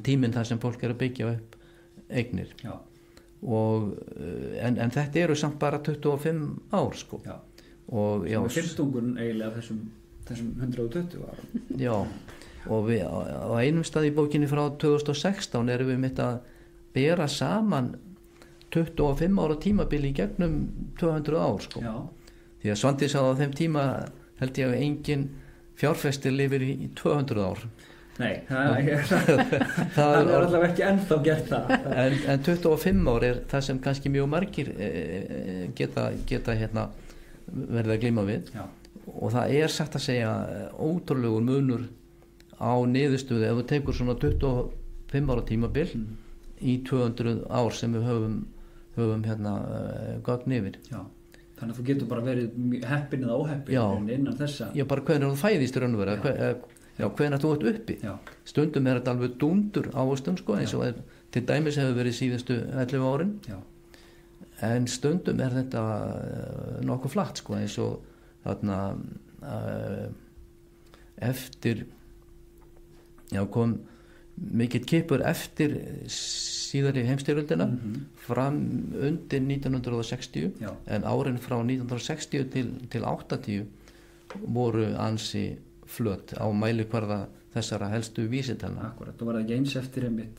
tíminn þar sem fólk er að byggja upp eignir. Já. En þetta eru samt bara 25 ár sko. Já. Og sem er 15 eiginlega þessum 120 ára. Já, og við á einum stað í bókinni frá 2016 erum við mitt að bera saman 25 ára tímabili í gegnum 200 ár sko. Já. Því að Svandís sagði á þeim tíma held ég að engin fjárfestir lifir í 200 ár. Nei, það er allavega ekki ennþá gert það. En 25 ár er það sem kannski mjög margir geta hérna verið að glíma við. Já. Og það er sagt að segja ótrúlegur munur á niðurstöðu ef þú tekur svona 25 ára tímabil í 200 ár sem við höfum hérna gögn yfir. Já. Þannig að þú getur bara verið heppin eða óheppin innan þessa. Já, bara hvernig þú fæðist raunveru, hvernig þú ert uppi. Já. Stundum er þetta alveg dundur ávöxtun, sko, eins og til dæmis hefur verið síðustu 11 árin. Já. En stundum er þetta nokkuð flatt, sko, eins og þarna eftir, kom mikill kippur eftir síðari heimsstyrjöldina fram undir 1960 en árin frá 1960 til 80 voru ansi flöt á mælikvarða þessara helstu vísitalna. Akkurat, og var það ekki eins eftir einmitt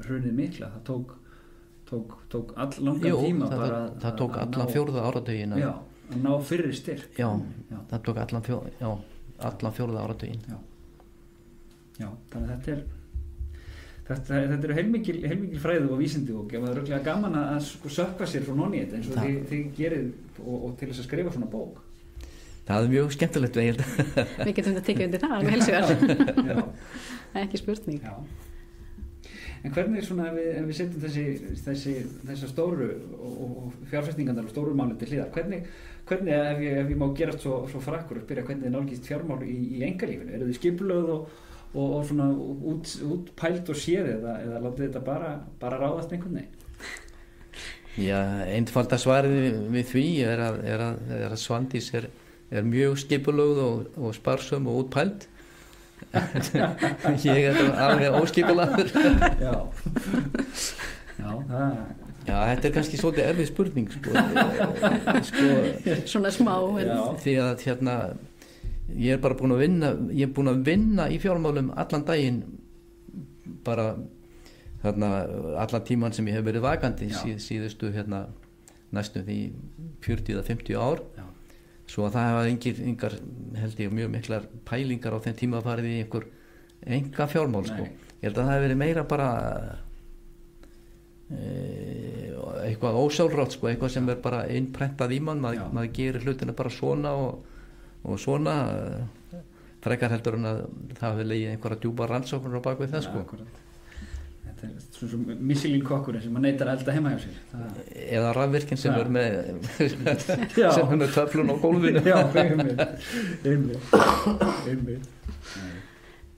hrunið mikla, það tók allangan tíma það tók allan 4. áratuginn að ná fyrri styrk. Það tók allan 4. áratuginn. Já, þannig að þetta eru heilmikil fræði og vísindi og það er röglega gaman að sökka sér frá nonni þetta eins og þið gerið og til þess að skrifa svona bók. Það er mjög skemmtilegt við Við getum þetta tekið undir það alveg heilsugar. Það er ekki spurning. Já. En hvernig svona ef við setjum þessa stóru og fjárfestingarnar og stóru máli til hliðar, hvernig ef ég má gerast svo frakkur og spyrja hvernig þið nálgist fjármál í einkalífinu? Eru þið skipulögð og svona útpælt og séð eða látið þetta bara ráðast einhvern veginn? Já, einfalda svarið við því er að Svandís er mjög skipulögð og sparsum og útpælt. Ég er alveg óskipulaður. Já, þetta er kannski svolítið erfið spurning sko, svona smá því að ég er bara búin að vinna í fjármálum allan daginn bara allan tíman sem ég hef verið vakandi síðustu næstum því 40-50 ár. Svo að það hefa engar held ég mjög miklar pælingar á þeim tíma að farið í enga fjármál sko. Ég held að það hef verið meira bara eitthvað ósjálfrátt sko, eitthvað sem er bara innprentað í maður gerir hlutina bara svona og svona frekar heldur en að það hefur legið einhverja djúpa rannsóknir á bakvið það sko. Þetta er svona Michelin-kokkurinn sem maður neitar að elda heima hjá sér. Eða rafvirkinn sem er með töflun á gólfinu. Já, einmitt.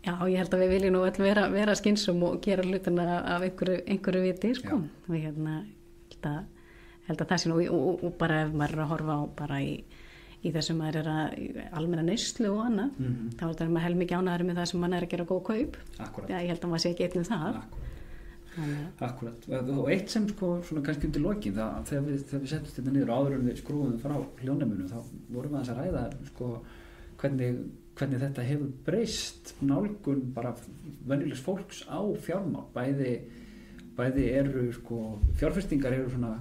Já, ég held að við viljum nú öll vera skynsum og gera hlutina af einhverju viti sko. Og held að það sé nú og bara ef maður er að horfa á bara í þessum maður er að almenna neyslu og annað, þá er þetta maður helmikið ánægður með það sem maður er að gera góð kaup. Já, ég held að maður sé ekki einn það. Akkurat, og eitt sem sko svona kannski undir lokin þegar við settumst þetta niður áður en við skrúðum frá hljóðneminu þá vorum við að ræða sko hvernig þetta hefur breyst nálgun bara venjulegs fólks á fjármál, bæði eru sko fjárfestingar eru svona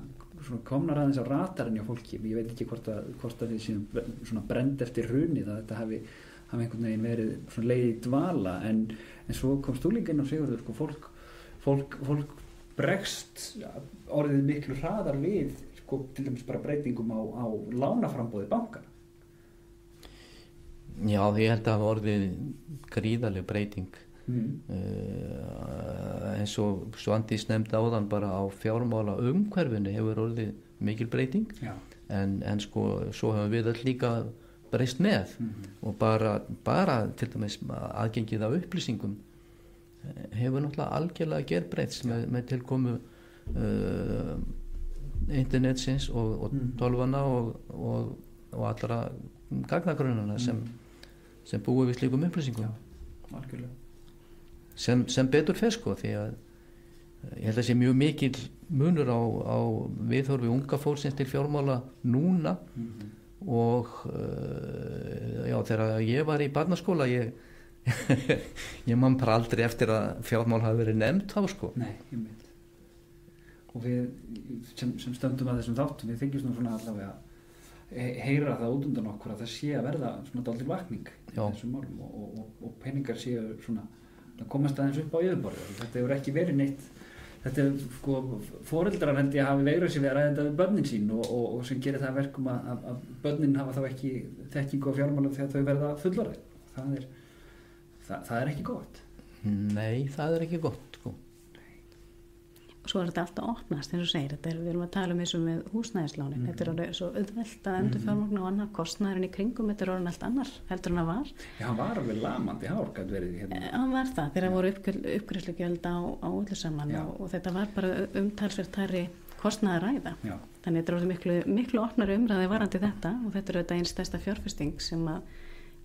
komnar aðeins á radarinn hjá fólki. Ég veit ekki hvort að við séum svona brend eftir hrunið að þetta hafi einhvern veginn verið svona leið í dvala en svo kom stúlingin á Sigurður sko fólk bregst orðið miklu hraðar við sko til dæmis bara breytingum á lánaframboði bankana. Já, ég held að það orðið gríðarleg breyting eins og Svandís nefndi áðan bara á fjármála umhverfinu hefur orðið mikil breyting en sko svo hefum við öll líka breyst með og bara til dæmis aðgengið af upplýsingum hefur náttúrulega algjörlega gerbreyts með tilkomu internetsins og tölvana og allra gagnagrunana sem búið við slíkum upplýsingum. Algjörlega. Sem betur fer sko því að ég held að sé mjög mikil munur á viðhorfi unga fólksins til fjármála núna og þegar ég var í barnaskóla ég man bara aldrei eftir að fjármál hafi verið nefnt þá sko. Nei, ég veit. Og við sem stöndum að þessum þáttum við þykjumst nú svona allavega heyra það út undan okkur að það sé að verða svona dálítil vakning í þessum málum og peningar séu svona að komast aðeins upp á yfirborðið. Þetta hefur ekki verið neitt þetta er sko foreldrar held ég hafi veigrað sér við að ræða þetta við börnin sín og sem gerir það verkum að börnin hafa þá ekki þekkingu á fjármálum þegar þau verða fullorðin. Það er ekki gott. Nei, það er ekki gott sko. svo er þetta alltaf opnast, eins og segir, við erum að tala eins og með húsnæðislánin, þetta er orðið svo auðvelt að endurfjármagna og annar kostnaðurinn í kringum, þetta er orðin allt annar heldur en það var. Já, hann var alveg lamandi hár, gæti verið hérna. Hann var það, þegar voru uppgreiðslugjöld á öllu saman og þetta var bara umtalsvert hærri kostnaði að ræða. Já. Þannig þetta er orðið miklu opnari umræði varandi þetta og þetta er auðvitað einn stærsta fjárfesting sem að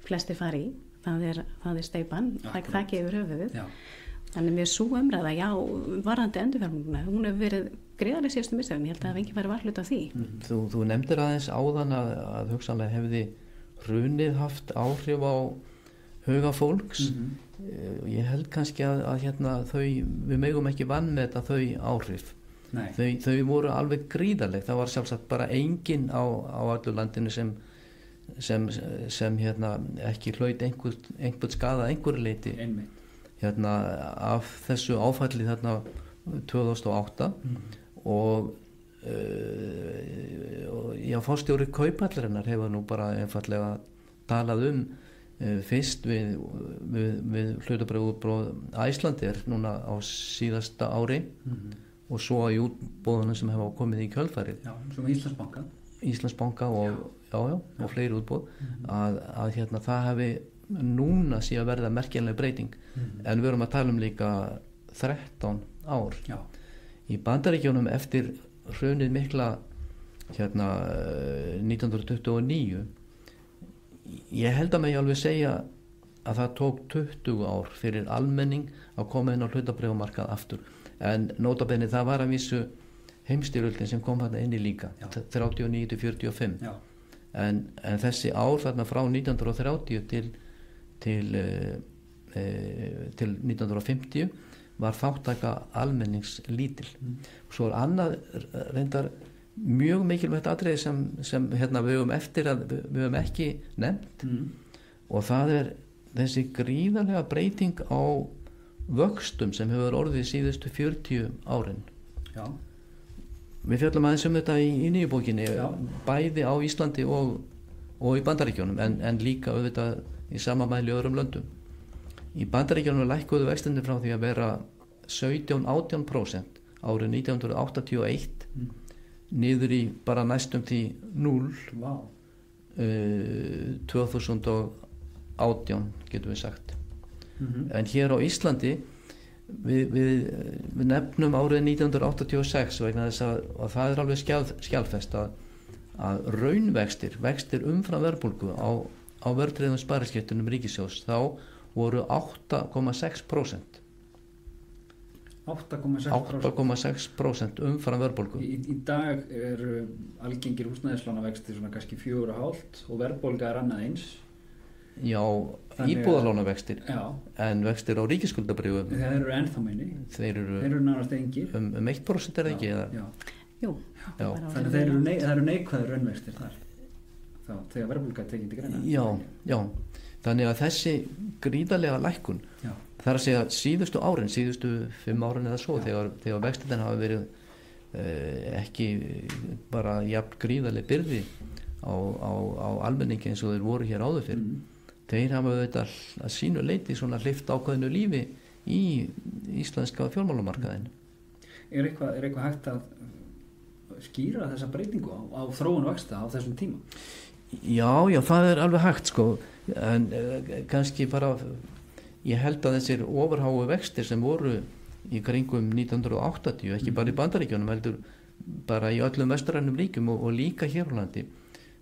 flestir fari í, það er steypan, það gefur höfuðið. Já. Þannig mér svo umræða, já, varandi endurfjármögnuna, hún hefur verið greiðarlega síðustu mistöfum, ég held að það ekki farið varhlut á því. Þú nefndir aðeins áðan að hugsanlega hefði hrunið haft áhrif á huga fólks. Ég held kannski að hérna, við megum ekki vanmeta þau áhrif. Þau voru alveg gríðarleg, það var sjálfsagt bara enginn á öllu landinu sem hérna, ekki hlaut einhvern skada einhverju leyti. Einmitt. Hérna af þessu áfalli þarna 2008 og forstjóri Kauphallarinnar hefur nú bara einfallega talað fyrst við hlutabréfaútboð Icelandair núna á síðasta ári og svo í útboðunum sem hefa komið í kjölfarið. Já, sem Íslandsbanka og fleiri útboð að hérna það hefði núna sé að verða merkjanlega breyting en við erum að tala líka 13 ár. Já. Í Bandaríkjunum eftir hrunið mikla hérna 1929 ég held að mig alveg segja að það tók 20 ár fyrir almenning að koma inn á hlutabréfamarkað aftur en notabenni það var að vísu heimsstyrjöldin sem kom þarna inni líka 39-45 en þessi ár þarna frá 1930 til 1950 var þáttaka almennings lítil. Svo er annað reyndar mjög mikilvægt atriði sem hérna, við höfum eftir að við höfum ekki nefnt og það er þessi gríðarlega breyting á vöxtum sem hefur orðið síðustu 40 árin. Já. Við fjöllum aðeins þetta í nýju bókinni bæði á Íslandi og í Bandaríkjunum en líka auðvitað í sama mæli öðrum löndum. Í Bandaríkjunum lækkuðu vextinni frá því að vera 17-18% árið 1981 niður í bara næstum því 0 2018 getum við sagt. En hér á Íslandi við nefnum árið 1986 vegna þess að það er alveg skjalfest að raunvextir umfram verðbólgu á verðtryggðum spariskiptunum ríkissjóðs þá voru 8,6%. 8,6% umfram verðbólgu. Í dag algengir húsnæðislánavextir svona kannski 4,5 og verðbólga annað eins. Já, íbúðalánavextir en vextir á ríkisskuldabréfum þeir eru ennþá minni. Þeir eru nánast engir. 1% er ekki eða? Jú. Þannig það eru neikvæður raunvextir þar. Þegar verðbólga tekið til greina. Já, þannig að þessi gríðarlega lækkun það er að segja síðustu 5 árin eða svo þegar vextirnir hafa verið ekki bara jafn gríðarlega byrði á almenningi eins og þeir voru hér áður fyrr þeir hafa auðvitað að sínu leyti svona hleypt ákveðnu lífi í íslenska fjármálamarkaðin. Er eitthvað hægt að skýra þessa breytingu á þróun vaxta á þessum tíma? Já, það er alveg hægt sko en kannski bara ég held að þessir ofurháu vextir sem voru í kringum 1980 ekki bara í Bandaríkjunum heldur bara í öllum vestrænum ríkjum og líka hér á landi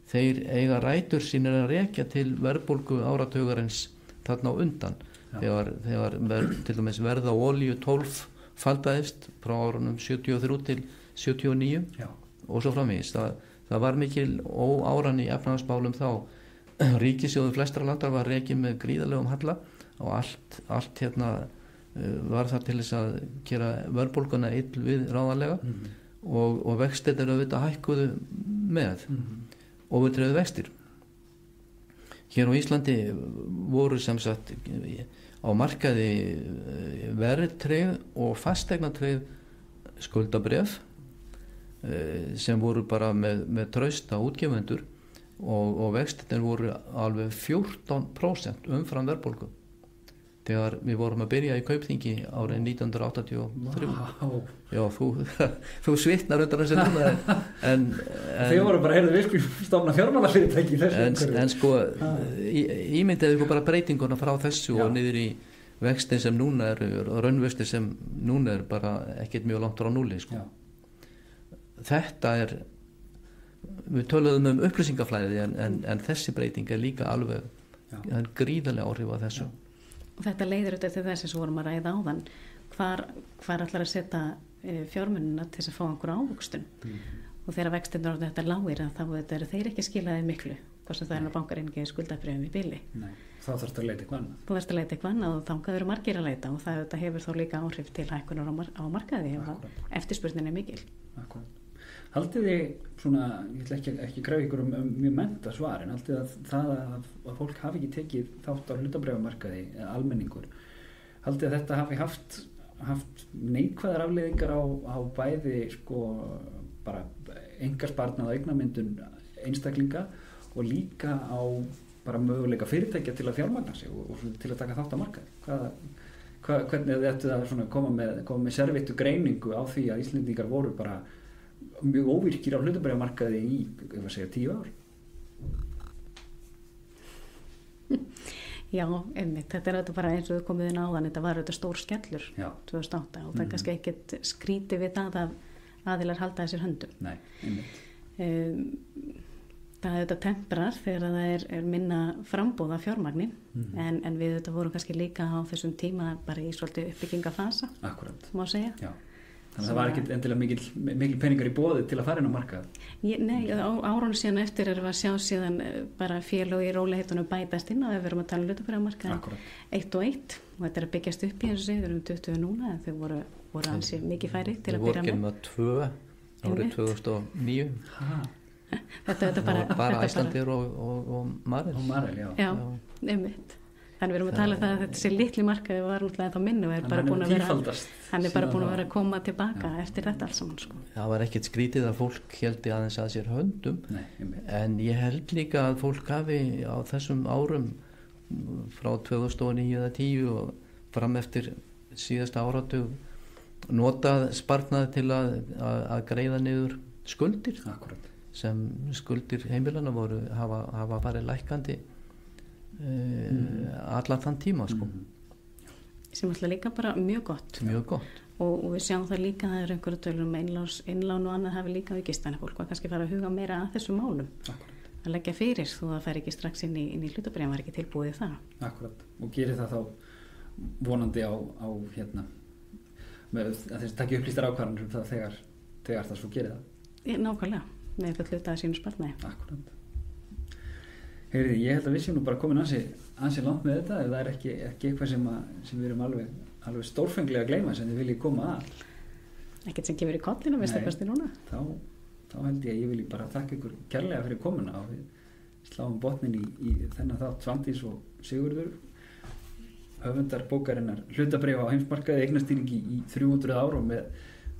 þeir eiga rætur sínir að rekja til verðbólgu áratugarins þarna á undan þegar til dæmis verð á olíu 12 faldaðist frá árunum 73 til 79 og svo framvegis það var mikil óáran í efnahagsmálum þá ríkissjóður flestra landar var rekið með gríðarlegum halla og allt hérna var það til þess að gera verðbólguna ill við ráðanlega og vextir eru auðvitað hækkuðu með og við trefðu vextir. Hér á Íslandi voru sem sagt á markaði verðtryggð og fasteignatryggð skuldabréf sem voru bara með trausta útgefendur og vextirnir voru alveg 14% umfram verðbólgu. þegar við vorum að byrja í Kaupþingi árið 1983. Já, þú svitnar undan þessi núna Þið voru bara, heyrðu, við skulum stofna fjármálafyrirtæki en sko ímyndiðu ykkur bara breytinguna frá þessu og niður í vextin sem núna og raunvexti sem núna bara ekkert mjög langt frá núli sko. Þetta við töluðum upplýsingaflæði en þessi breyting líka alveg gríðarlega áhrif á þessu. Og þetta leiðir auðvitað til þess að vorum að ræða áðan hvar ætlar að setja fjármunina til þess að fá einhver ávöxtun og þegar vextinir orðið þetta lágir þá eru þeir ekki skilaði miklu hvort sem það er bankareiningi skuldabréfum í bili. Nei, þá þarfst að leita eitthvað annað. Þú þarfst að leita eitthvað annað og þangað eru margir að leita og það hefur þó líka áhrif til hækkunar á markaði ef eftirspurnin mikil. Akkurat. Haldið þið svona, ég ætla ekki græða ykkur mjög mennta svar en haldið að það að fólk hafi ekki tekið þátt á hlutabréfamarkaði eða almenningur, haldið að þetta hafi haft neikvæðar afleiðingar á bæði sko bara engasparnað og eignamyndun einstaklinga og líka á bara möguleika fyrirtækja til að fjármagna sig og til að taka þátt á markaði. Hvernig þetta að koma með servittu greiningu á því að Íslendingar voru bara mjög óvirkir á hlutabréfamarkaði í 10 ár? Já, einmitt, þetta þetta bara eins og við komum inn á þann, þetta var auðvitað stór skellur 2008 og það er kannski ekkert skrítið við það að aðilar halda þessir höndum. Nei, einmitt. Það auðvitað temprar þegar það er minna frambóð af fjármagni en við auðvitað vorum kannski líka á þessum tíma bara í svolítið uppbyggingafasa. Akkurat. Má segja. Já. Þannig að það var ekkert endilega mikil peningar í boði til að fara inn á markað. Nei, árunum síðan eftir erum við að sjá síðan bara félög í rólegheitunum bætast inn og við verum að tala hlutabréfamarkaðinn 1 og 1 og þetta er að byggjast upp í þessu við erum 20 núna en þau voru ansi mikið færi til að byrja með. Við vorum með 2 árið 2009. Þetta bara Æslandir og Marel. Og Marel, já. Já, einmitt. Þannig við erum að tala það að þetta sé litli markaði var náttúrulega þá minni og hann er bara búin að vera að koma tilbaka eftir þetta alls saman sko. Það var ekkert skrítið að fólk héldi aðeins að sér höndum. Nei, en ég held líka að fólk hafi á þessum árum frá 2009 eða 10 og fram eftir síðasta áratug notað sparnaði til að greiða niður skuldir. Akkurat. Sem skuldir heimilana hafa farið lækkandi allan þann tíma sko. Sem alltaf líka bara mjög gott og við sjáum það líka að það er einhverju tölur innlán og annað hafi líka aukist þannig að fólk var kannski fara að huga meira að þessum málum. Akkurat. Að leggja fyrir þú það fær ekki strax inn í hlutabréfin var ekki tilbúið það. Akkurat og gerir það þá vonandi á með að þessi takki upplýstar ákvarðanir það þegar það svo gerir það. Nákvæmlega með eitthvað hlutaði sínu sparnaði. Akkurat. Heyriði, ég held að við séum nú bara komin ansi langt með þetta ef það er ekki eitthvað sem við erum alveg stórfenglega að gleyma sem þið viljið koma að. Ekkert sem gefur í kollinu, veist það kosti núna? Þá held ég vilji bara þakka ykkur kærlega fyrir komuna og við sláum botnin í þennan þátt Svandís og Sigurður, höfundar bókarinnar Hlutabréfa á heimsmarkaði, eignastýringi í 300 ár og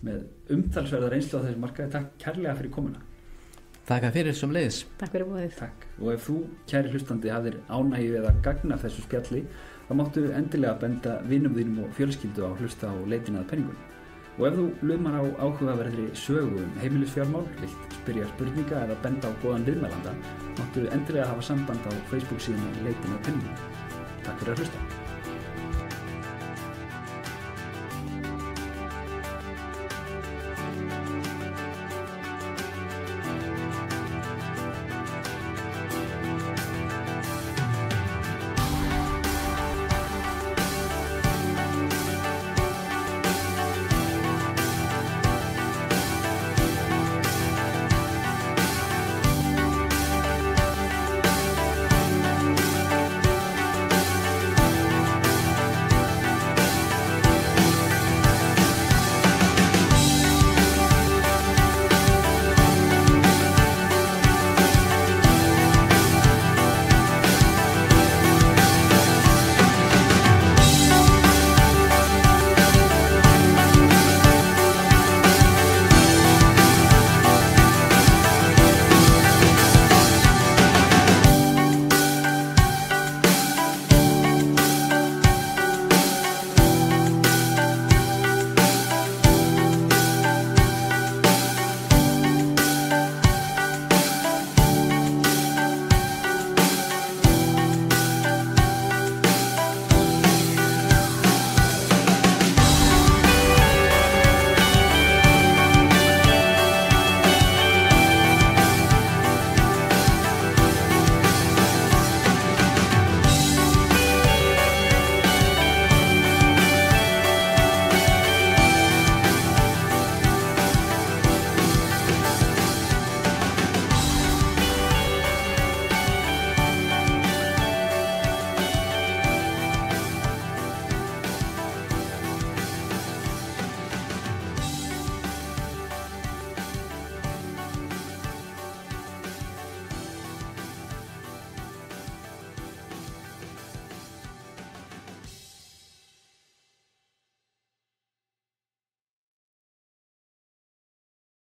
með umtalsverðar reynslu á þessu markaði. Takk kærlega fyrir komuna. Takk fyrir sem leiðis. Takk fyrir bóðið. Takk. Og ef þú, kæri hlustandi, hafðir ánægju eða gagn af þessu spjalli, þá máttu endilega benda vinum þínum og fjölskyldu á hlusta á leitina að peningum. Og ef þú lumar á áhugaverðri sögu heimilisfjármál, vilt spyrja spurninga eða benda á góðan viðmælanda, máttu endilega hafa samband á Facebook síðan leitina að peningum. Takk fyrir að hlusta.